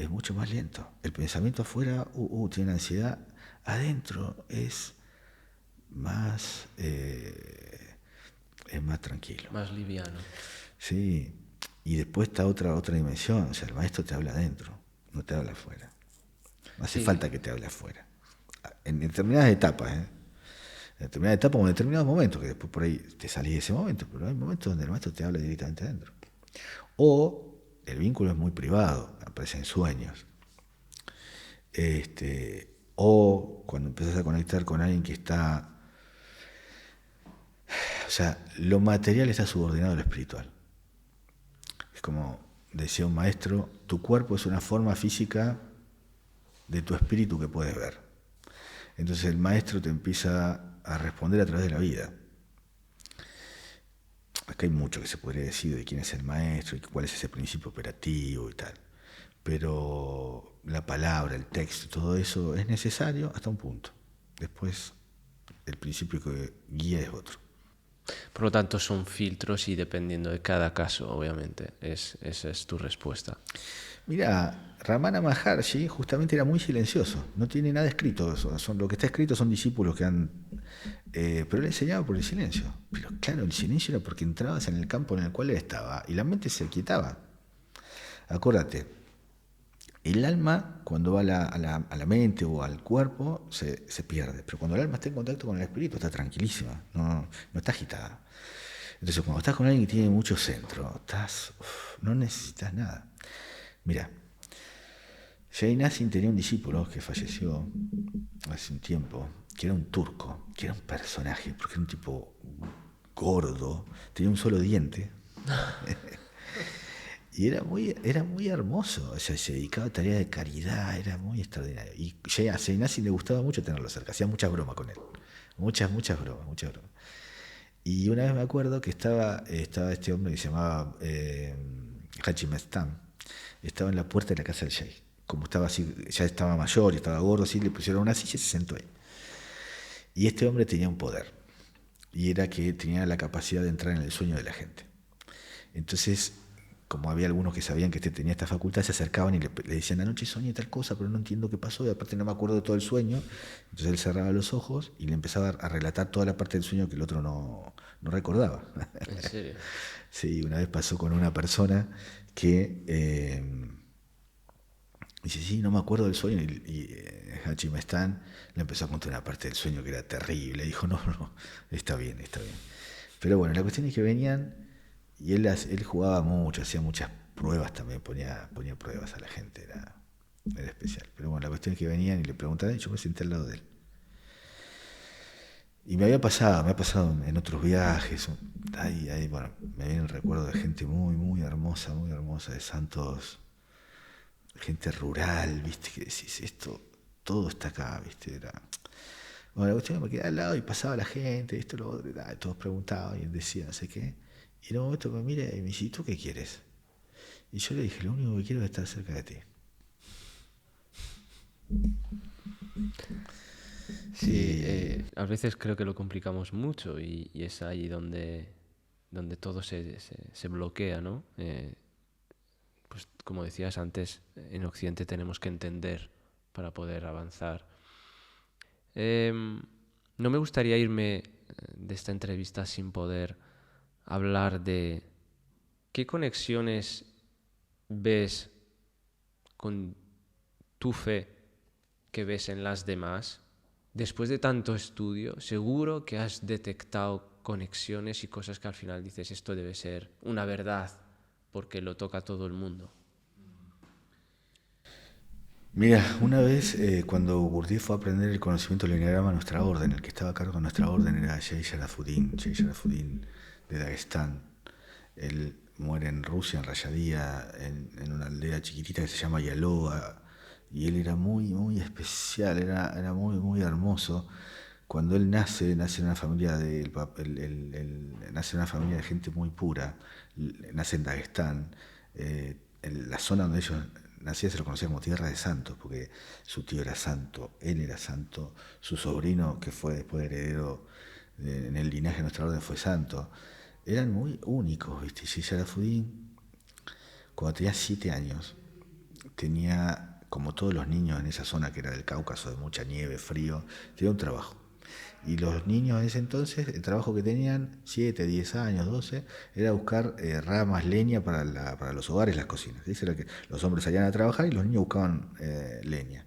mucho más lento. El pensamiento afuera, tiene ansiedad. Adentro más, es más tranquilo. Más liviano. Sí, y después está otra dimensión. O sea, el maestro te habla adentro, no te habla afuera. No hace falta que te hable afuera. En determinadas etapas, ¿eh? En determinadas etapas o en determinados momentos, que después por ahí te salís de ese momento, pero hay momentos donde el maestro te habla directamente adentro. O el vínculo es muy privado, aparece en sueños. O cuando empiezas a conectar con alguien que está... O sea, lo material está subordinado a lo espiritual. Es como decía un maestro, tu cuerpo es una forma física de tu espíritu que puedes ver. Entonces el maestro te empieza a responder a través de la vida. Acá hay mucho que se podría decir de quién es el maestro y cuál es ese principio operativo y tal. Pero la palabra, el texto, todo eso es necesario hasta un punto. Después el principio que guía es otro. Por lo tanto, son filtros y dependiendo de cada caso, obviamente, esa es tu respuesta. Mira, Ramana Maharshi justamente era muy silencioso, no tiene nada escrito, lo que está escrito son discípulos que han... pero él enseñaba por el silencio. Pero claro, el silencio era porque entrabas en el campo en el cual él estaba y la mente se quietaba. Acuérdate, el alma cuando va a la mente o al cuerpo se pierde, pero cuando el alma está en contacto con el espíritu está tranquilísima, no está agitada. Entonces cuando estás con alguien que tiene mucho centro, no necesitas nada. Mira, Jay Nassim tenía un discípulo que falleció hace un tiempo, que era un turco, que era un personaje, porque era un tipo gordo, tenía un solo diente. Y era muy hermoso, o sea, se dedicaba a tareas de caridad, era muy extraordinario. Y a Jay Nassim le gustaba mucho tenerlo cerca, hacía muchas bromas con él. Muchas bromas. Y una vez me acuerdo que estaba este hombre que se llamaba Hachi Mestam, estaba en la puerta de la casa del Sheikh. Como estaba así, ya estaba mayor y estaba gordo, así le pusieron una silla y se sentó ahí. Y este hombre tenía un poder, y era que tenía la capacidad de entrar en el sueño de la gente. Entonces, como había algunos que sabían que este tenía esta facultad, se acercaban y le decían, anoche soñé tal cosa, pero no entiendo qué pasó, y aparte no me acuerdo de todo el sueño. Entonces él cerraba los ojos y le empezaba a relatar toda la parte del sueño que el otro no recordaba. ¿En serio? Sí, una vez pasó con una persona que dice, sí, no me acuerdo del sueño, y Hachi Mestán le empezó a contar una parte del sueño que era terrible, dijo, no, está bien. Pero bueno, la cuestión es que venían, y él jugaba mucho, hacía muchas pruebas también, ponía pruebas a la gente, era especial. Pero bueno, la cuestión es que venían y le preguntaban, y yo me senté al lado de él. Y me ha pasado en otros viajes, bueno, me viene el recuerdo de gente muy hermosa, de santos, gente rural, viste, que decís, esto, todo está acá, viste, Bueno, la cuestión es que me quedé al lado y pasaba la gente, esto, lo otro, y tal, todos preguntaban y él decía no sé qué. Y en un momento me mira y me dice, ¿y tú qué quieres? Y yo le dije, lo único que quiero es estar cerca de ti. Sí, a veces creo que lo complicamos mucho y es ahí donde todo se bloquea, ¿no? Pues como decías antes, en Occidente tenemos que entender para poder avanzar. No me gustaría irme de esta entrevista sin poder hablar de qué conexiones ves con tu fe que ves en las demás. Después de tanto estudio, seguro que has detectado conexiones y cosas que al final dices, esto debe ser una verdad, porque lo toca todo el mundo. Mira, una vez cuando Gurdjieff fue a aprender el conocimiento del enneagrama a nuestra orden, el que estaba a cargo de nuestra orden era Jay Sharafuddin de Dagestán. Él muere en Rusia, en Rayadía, en una aldea chiquitita que se llama Yaloa, y él era muy especial, era muy hermoso. Cuando él nace en una familia nace en una familia de gente muy pura, nace en Dagestán, en la zona donde ellos nacían se lo conocía como Tierra de Santos, porque su tío era santo, él era santo, su sobrino, que fue después heredero en el linaje de nuestra orden, fue santo. Eran muy únicos, ¿viste? Y Sharafuddin, cuando tenía 7 años, tenía, como todos los niños en esa zona que era del Cáucaso, de mucha nieve, frío, tenía un trabajo. Y los niños en ese entonces, el trabajo que tenían, 7, 10 años, 12, era buscar ramas, leña para los hogares, las cocinas. Eso era que los hombres salían a trabajar y los niños buscaban leña.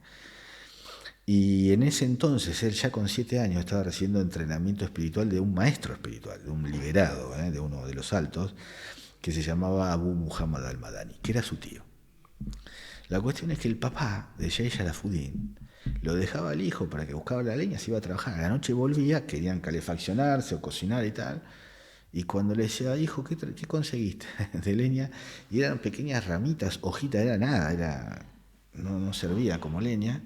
Y en ese entonces, él ya con 7 años estaba recibiendo entrenamiento espiritual de un maestro espiritual, de un liberado, de uno de los altos, que se llamaba Abu Muhammad al-Madani, que era su tío. La cuestión es que el papá de Jay Sharafuddin lo dejaba al hijo para que buscaba la leña, se iba a trabajar. A la noche volvía, querían calefaccionarse o cocinar y tal. Y cuando le decía, hijo, ¿qué conseguiste de leña? Y eran pequeñas ramitas, hojitas, era nada, no servía como leña.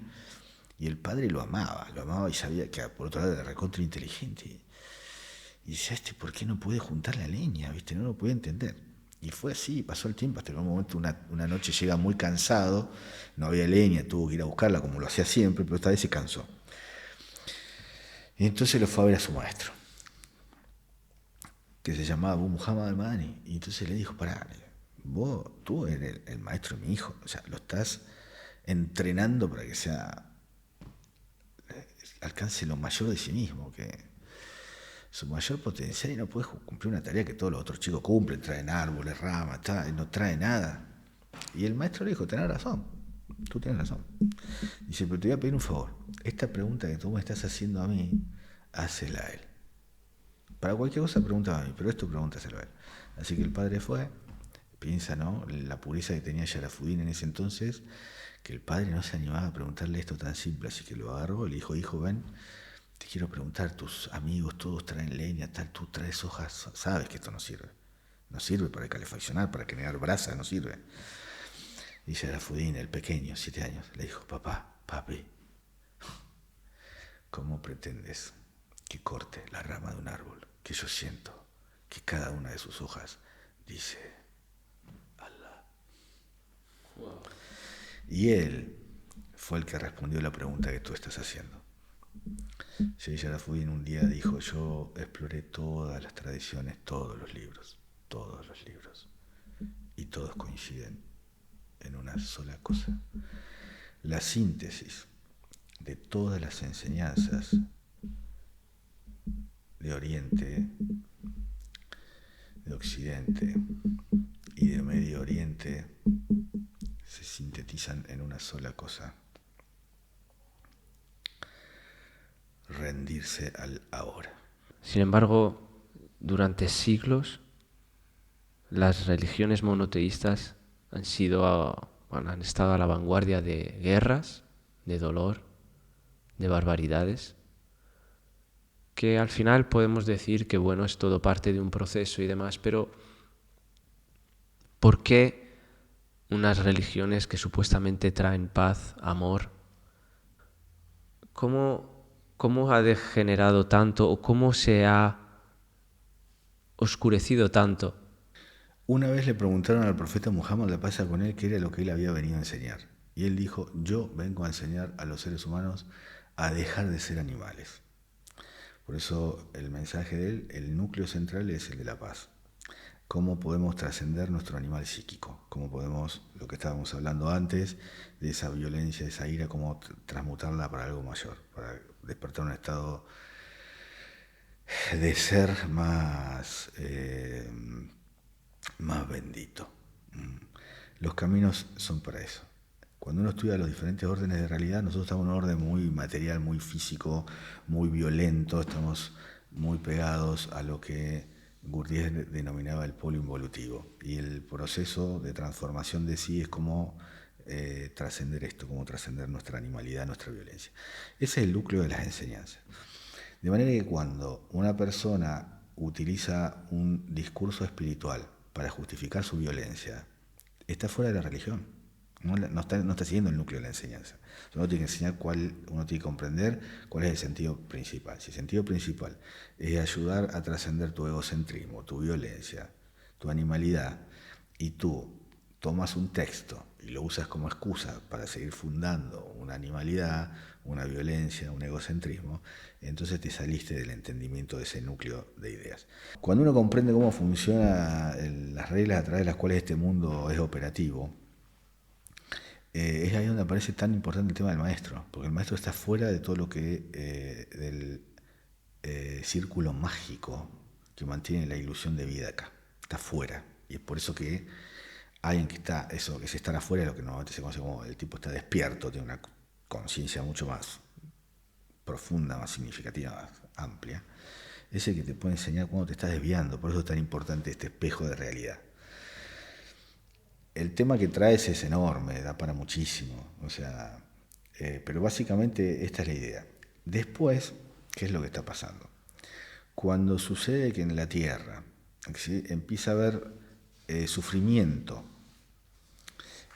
Y el padre lo amaba y sabía que por otro lado era recontra inteligente. Y decía, ¿por qué no puede juntar la leña? ¿Viste? No lo puede entender. Y fue así, pasó el tiempo, hasta que en un momento una noche llega muy cansado, no había leña, tuvo que ir a buscarla como lo hacía siempre, pero esta vez se cansó. Y entonces lo fue a ver a su maestro, que se llamaba Abu Muhammad al-Madani. Y entonces le dijo, pará, tú eres el maestro de mi hijo, o sea, lo estás entrenando para que alcance lo mayor de sí mismo, que su mayor potencial, y no puede cumplir una tarea que todos los otros chicos cumplen, traen árboles, ramas, y no trae nada. Y el maestro le dijo, tenés razón, tú tienes razón. Dice, pero te voy a pedir un favor, esta pregunta que tú me estás haciendo a mí, hácela a él. Para cualquier cosa pregúntame a mí, pero esto pregúntaselo a él. Así que el padre fue, piensa, ¿no?, la pureza que tenía Sharafuddin en ese entonces, que el padre no se animaba a preguntarle esto tan simple, así que lo agarró y le dijo, hijo, ven, te quiero preguntar, tus amigos todos traen leña, tal, tú traes hojas, sabes que esto no sirve. No sirve para calefaccionar, para generar brasa, no sirve. Y Sharafuddin, el pequeño, 7 años, le dijo, papi, ¿cómo pretendes que corte la rama de un árbol que yo siento que cada una de sus hojas dice Allah? Wow. Y él fue el que respondió la pregunta que tú estás haciendo. Jay Sharafuddin un día dijo, yo exploré todas las tradiciones, todos los libros, y todos coinciden en una sola cosa. La síntesis de todas las enseñanzas de Oriente, de Occidente y de Medio Oriente se sintetizan en una sola cosa: rendirse al ahora. Sin embargo, durante siglos, las religiones monoteístas han estado a la vanguardia de guerras, de dolor, de barbaridades, que al final podemos decir que bueno, es todo parte de un proceso y demás, pero ¿por qué unas religiones que supuestamente traen paz, amor, cómo ¿cómo ha degenerado tanto o cómo se ha oscurecido tanto? Una vez le preguntaron al profeta Muhammad, la paz con él, qué era lo que él había venido a enseñar. Y él dijo, yo vengo a enseñar a los seres humanos a dejar de ser animales. Por eso el mensaje de él, el núcleo central es el de la paz. Cómo podemos trascender nuestro animal psíquico, cómo podemos, lo que estábamos hablando antes, de esa violencia, de esa ira, cómo transmutarla para algo mayor, para despertar un estado de ser más bendito. Los caminos son para eso. Cuando uno estudia los diferentes órdenes de realidad, nosotros estamos en un orden muy material, muy físico, muy violento, estamos muy pegados a lo que Gurdjieff denominaba el polo involutivo. Y el proceso de transformación de sí es como trascender esto, como trascender nuestra animalidad, nuestra violencia. Ese es el núcleo de las enseñanzas. De manera que cuando una persona utiliza un discurso espiritual para justificar su violencia, está fuera de la religión. No está siguiendo el núcleo de la enseñanza. Uno tiene que enseñar uno tiene que comprender cuál es el sentido principal. Si el sentido principal es ayudar a trascender tu egocentrismo, tu violencia, tu animalidad, y tú tomas un texto y lo usas como excusa para seguir fundando una animalidad, una violencia, un egocentrismo, entonces te saliste del entendimiento de ese núcleo de ideas. Cuando uno comprende cómo funcionan las reglas a través de las cuales este mundo es operativo, es ahí donde aparece tan importante el tema del maestro, porque el maestro está fuera de todo lo que del círculo mágico que mantiene la ilusión de vida acá. Está fuera. Y es por eso que alguien que está, eso, que es estar afuera, lo que normalmente se conoce como el tipo está despierto, tiene una conciencia mucho más profunda, más significativa, más amplia, es el que te puede enseñar cuando te estás desviando. Por eso es tan importante este espejo de realidad. El tema que traes es enorme, da para muchísimo, o sea, pero básicamente esta es la idea. Después, ¿qué es lo que está pasando? Cuando sucede que en la Tierra, ¿sí?, empieza a haber sufrimiento,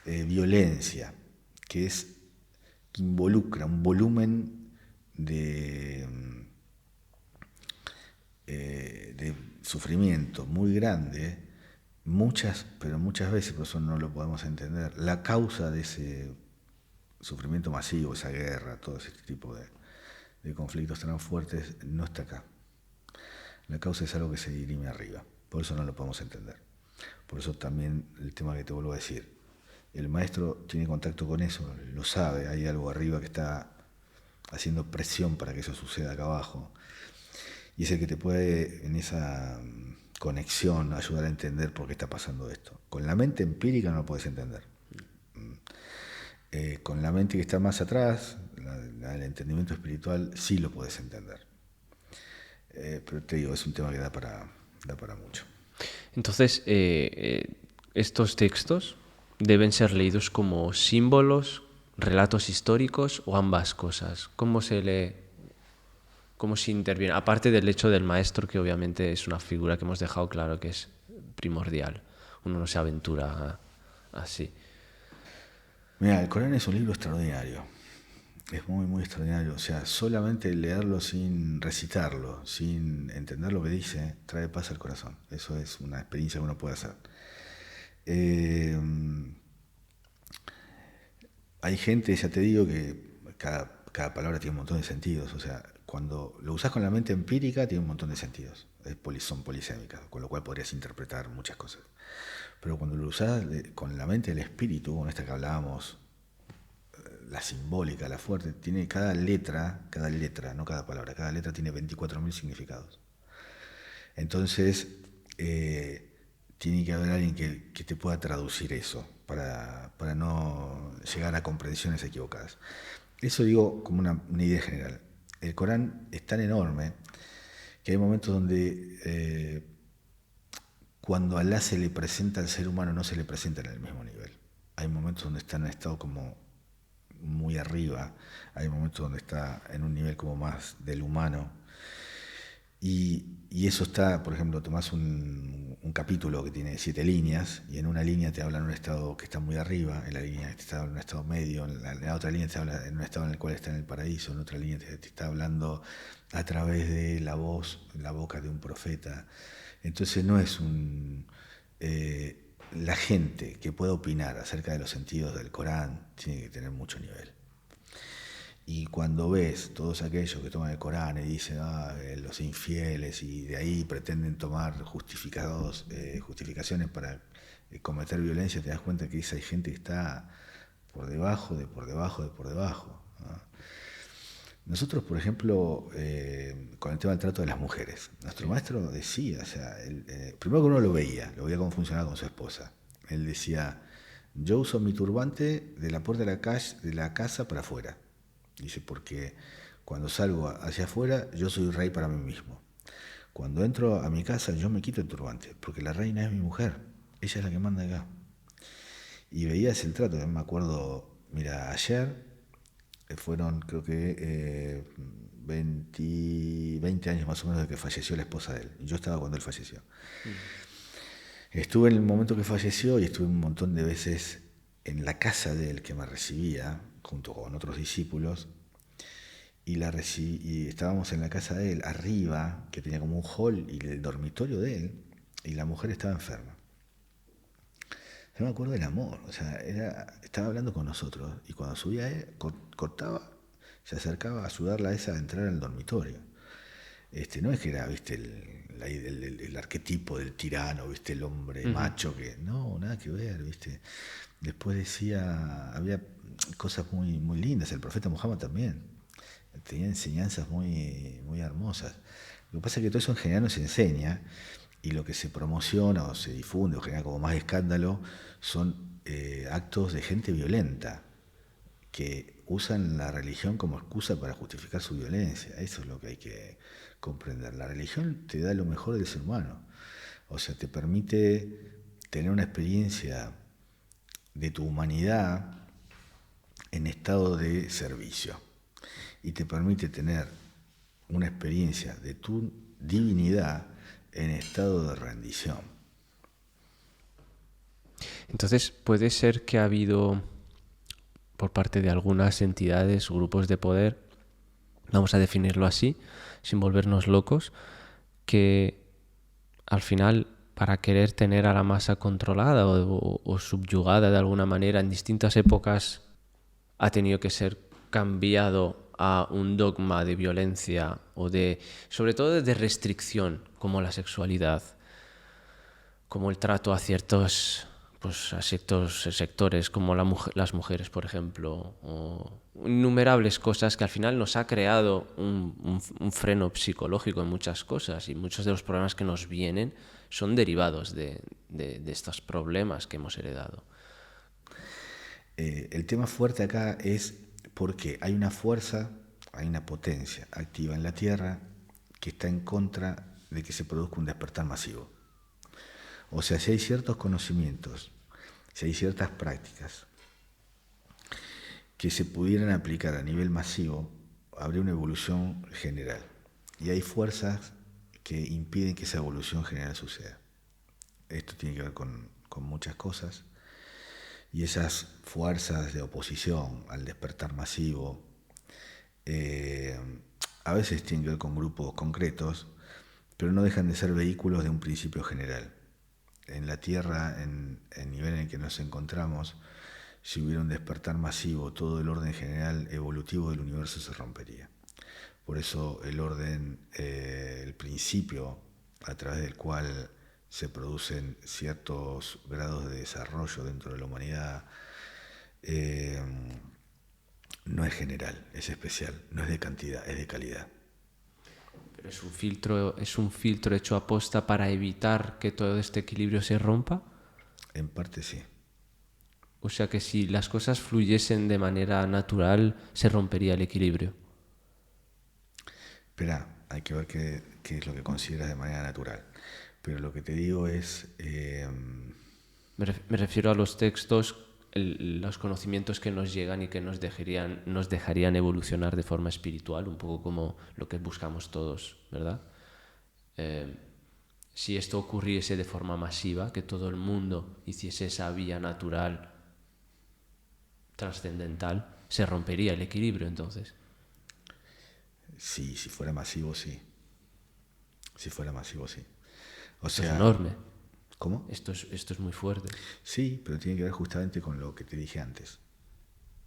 violencia, que involucra un volumen de sufrimiento muy grande, pero muchas veces, por eso no lo podemos entender, la causa de ese sufrimiento masivo, esa guerra, todo ese tipo de conflictos tan fuertes, no está acá. La causa es algo que se dirime arriba, por eso no lo podemos entender. Por eso también el tema que te vuelvo a decir, el maestro tiene contacto con eso, lo sabe, hay algo arriba que está haciendo presión para que eso suceda acá abajo, y es el que te puede en esa conexión ayudar a entender por qué está pasando esto. Con la mente empírica no lo puedes entender. Con la mente que está más atrás, el entendimiento espiritual, sí lo puedes entender. Pero te digo, es un tema que da para mucho. Entonces, estos textos deben ser leídos como símbolos, relatos históricos o ambas cosas. ¿Cómo se lee? ¿Cómo se interviene? Aparte del hecho del maestro, que obviamente es una figura que hemos dejado claro que es primordial. Uno no se aventura así. Mira, el Corán es un libro extraordinario. Es muy, muy extraordinario. O sea, solamente leerlo sin recitarlo, sin entender lo que dice, trae paz al corazón. Eso es una experiencia que uno puede hacer. Hay gente, ya te digo, que cada palabra tiene un montón de sentidos. O sea, cuando lo usás con la mente empírica, tiene un montón de sentidos. Son polisémicas, con lo cual podrías interpretar muchas cosas. Pero cuando lo usás con la mente del espíritu, con esta que hablábamos, la simbólica, la fuerte, tiene cada letra, no cada palabra, cada letra tiene 24.000 significados. Entonces, tiene que haber alguien que te pueda traducir eso para no llegar a comprensiones equivocadas. Eso digo como una idea general. El Corán es tan enorme que hay momentos donde cuando Alá se le presenta al ser humano no se le presenta en el mismo nivel. Hay momentos donde está en un estado como muy arriba, hay momentos donde está en un nivel como más del humano. Y eso está, por ejemplo, tomás un capítulo que tiene 7 líneas y en una línea te habla en un estado que está muy arriba, en la línea te está hablando en un estado medio, en la otra línea te habla en un estado en el cual está en el paraíso, en otra línea te está hablando a través de la voz, la boca de un profeta. Entonces no es la gente que pueda opinar acerca de los sentidos del Corán tiene que tener mucho nivel. Y cuando ves todos aquellos que toman el Corán y dicen los infieles y de ahí pretenden tomar justificaciones para cometer violencia, te das cuenta que esa gente que está por debajo, ¿no? Nosotros, por ejemplo, con el tema del trato de las mujeres, nuestro maestro decía, o sea, primero que uno lo veía cómo funcionaba con su esposa. Él decía, yo uso mi turbante de la puerta de la casa para afuera. Dice, porque cuando salgo hacia afuera, yo soy rey para mí mismo. Cuando entro a mi casa, yo me quito el turbante, porque la reina es mi mujer. Ella es la que manda acá. Y veías el trato. Yo me acuerdo, mira, ayer fueron, creo que 20 años más o menos de que falleció la esposa de él. Yo estaba cuando él falleció. Estuve en el momento que falleció y estuve un montón de veces en la casa de él que me recibía, junto con otros discípulos, y estábamos en la casa de él, arriba, que tenía como un hall, y el dormitorio de él, y la mujer estaba enferma. Yo me acuerdo del amor, o sea, estaba hablando con nosotros, y cuando subía él, cortaba, se acercaba a ayudarla a esa a entrar al dormitorio. No es que era, viste, el arquetipo del tirano, viste, el hombre macho, que no, nada que ver, viste. Después decía, había cosas muy, muy lindas, el profeta Muhammad también tenía enseñanzas muy, muy hermosas. Lo que pasa es que todo eso en general no se enseña, y lo que se promociona o se difunde o genera como más escándalo son actos de gente violenta que usan la religión como excusa para justificar su violencia. Eso es lo que hay que comprender. La religión te da lo mejor del ser humano, o sea, te permite tener una experiencia de tu humanidad en estado de servicio, y te permite tener una experiencia de tu divinidad en estado de rendición. Entonces, puede ser que ha habido, por parte de algunas entidades o grupos de poder, vamos a definirlo así, sin volvernos locos, que al final, para querer tener a la masa controlada o subyugada de alguna manera en distintas épocas, ha tenido que ser cambiado a un dogma de violencia o sobre todo de restricción, como la sexualidad, como el trato a ciertos sectores, como las mujeres, por ejemplo, o innumerables cosas que al final nos ha creado un freno psicológico en muchas cosas, y muchos de los problemas que nos vienen son derivados de estos problemas que hemos heredado. El tema fuerte acá es porque hay una fuerza, hay una potencia activa en la Tierra que está en contra de que se produzca un despertar masivo. O sea, si hay ciertos conocimientos, si hay ciertas prácticas que se pudieran aplicar a nivel masivo, habría una evolución general. Y hay fuerzas que impiden que esa evolución general suceda. Esto tiene que ver con muchas cosas. Y esas fuerzas de oposición al despertar masivo a veces tienen que ver con grupos concretos, pero no dejan de ser vehículos de un principio general. En la Tierra, en el nivel en el que nos encontramos, si hubiera un despertar masivo, todo el orden general evolutivo del universo se rompería. Por eso el orden, el principio a través del cual se producen ciertos grados de desarrollo dentro de la humanidad, no es general, es especial, no es de cantidad, es de calidad. ¿Pero es un filtro hecho aposta para evitar que todo este equilibrio se rompa? En parte sí. O sea que si las cosas fluyesen de manera natural, se rompería el equilibrio. Espera, hay que ver qué es lo que consideras de manera natural. Pero lo que te digo es... Me refiero a los textos, los conocimientos que nos llegan y que nos dejarían evolucionar de forma espiritual, un poco como lo que buscamos todos, ¿verdad? si esto ocurriese de forma masiva, que todo el mundo hiciese esa vía natural, trascendental, se rompería el equilibrio entonces. Sí, si fuera masivo, sí. Si fuera masivo, sí. O Esto es sea, enorme. ¿cómo? Esto es muy fuerte. Sí, pero tiene que ver justamente con lo que te dije antes.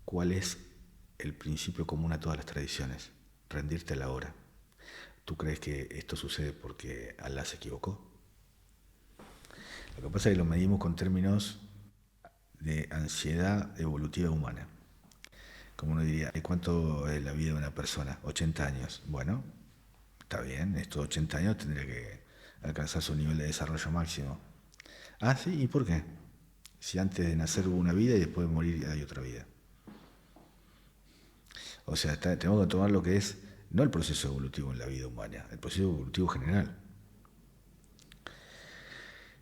¿Cuál es el principio común a todas las tradiciones? Rendirte a la hora. ¿Tú crees que esto sucede porque Allah se equivocó? Lo que pasa es que lo medimos con términos de ansiedad evolutiva humana. Como uno diría, ¿cuánto es la vida de una persona? 80 años. Bueno, está bien, estos 80 años tendría que alcanzar su nivel de desarrollo máximo. Ah, sí, ¿y por qué? Si antes de nacer hubo una vida y después de morir hay otra vida. O sea, tenemos que tomar lo que es, no el proceso evolutivo en la vida humana, el proceso evolutivo general.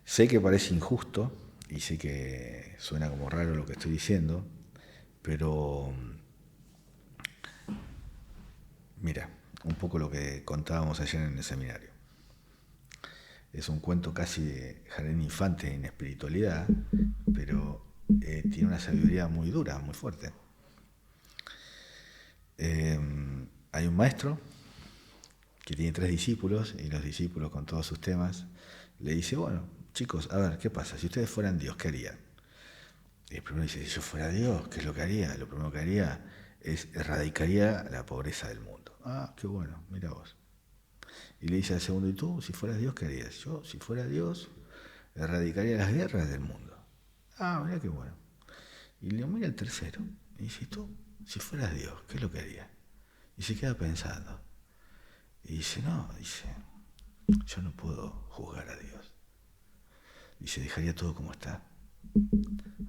Sé que parece injusto y sé que suena como raro lo que estoy diciendo, pero mira, un poco lo que contábamos ayer en el seminario. Es un cuento casi de jardín infante en espiritualidad, pero tiene una sabiduría muy dura, muy fuerte. Hay un maestro que tiene 3 discípulos y los discípulos con todos sus temas le dice, bueno, chicos, a ver, ¿qué pasa? Si ustedes fueran Dios, ¿qué harían? Y el primero dice, si yo fuera Dios, ¿qué es lo que haría? Lo primero que haría es erradicaría la pobreza del mundo. Ah, qué bueno, mira vos. Y le dice al segundo, ¿y tú, si fueras Dios, qué harías? Yo, si fuera Dios, erradicaría las guerras del mundo. Ah, mira qué bueno. Y le mira al tercero y dice, ¿y tú, si fueras Dios, qué es lo que harías? Y se queda pensando. Y dice, no, dice, yo no puedo juzgar a Dios. Dice, dejaría todo como está.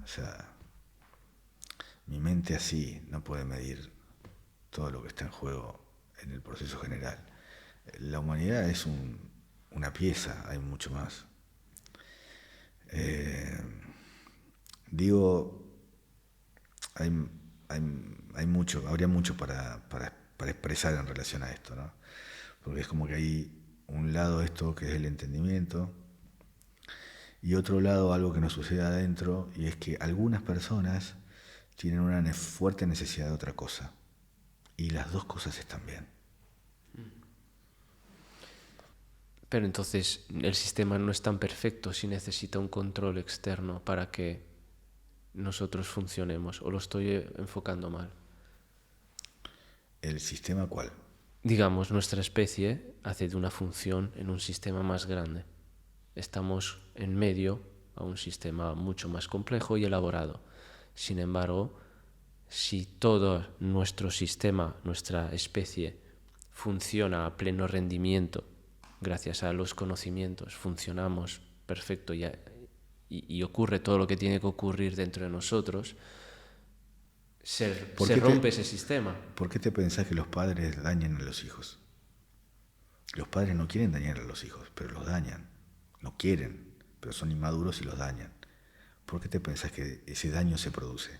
O sea, mi mente así no puede medir todo lo que está en juego en el proceso general. La humanidad es una pieza, hay mucho más. Digo, hay, mucho, habría mucho para expresar en relación a esto, ¿no? Porque es como que hay un lado esto que es el entendimiento y otro lado algo que nos sucede adentro, y es que algunas personas tienen una fuerte necesidad de otra cosa y las dos cosas están bien. Pero entonces el sistema no es tan perfecto si necesita un control externo para que nosotros funcionemos, o lo estoy enfocando mal. ¿El sistema cuál? Digamos, nuestra especie hace de una función en un sistema más grande. Estamos en medio a un sistema mucho más complejo y elaborado. Sin embargo, si todo nuestro sistema, nuestra especie, funciona a pleno rendimiento, gracias a los conocimientos, funcionamos perfecto y ocurre todo lo que tiene que ocurrir dentro de nosotros, se rompe ese sistema. ¿Por qué te pensás que los padres dañan a los hijos? Los padres no quieren dañar a los hijos, pero los dañan. No quieren, pero son inmaduros y los dañan. ¿Por qué te pensás que ese daño se produce?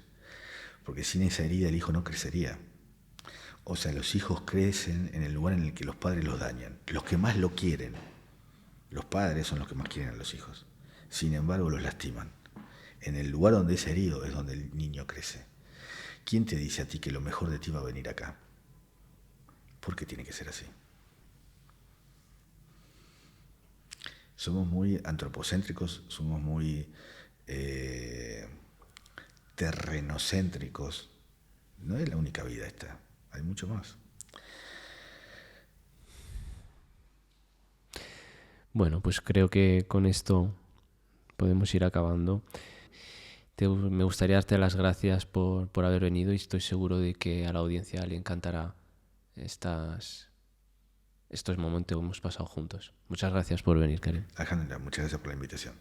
Porque sin esa herida el hijo no crecería. O sea, los hijos crecen en el lugar en el que los padres los dañan. Los que más lo quieren. Los padres son los que más quieren a los hijos. Sin embargo, los lastiman. En el lugar donde es herido es donde el niño crece. ¿Quién te dice a ti que lo mejor de ti va a venir acá? ¿Por qué tiene que ser así? Somos muy antropocéntricos, somos muy terrenocéntricos. No es la única vida esta, hay mucho más. Bueno, pues creo que con esto podemos ir acabando. Me gustaría darte las gracias por haber venido y estoy seguro de que a la audiencia le encantará estos momentos que hemos pasado juntos. Muchas gracias por venir, Karim. Alejandra, muchas gracias por la invitación.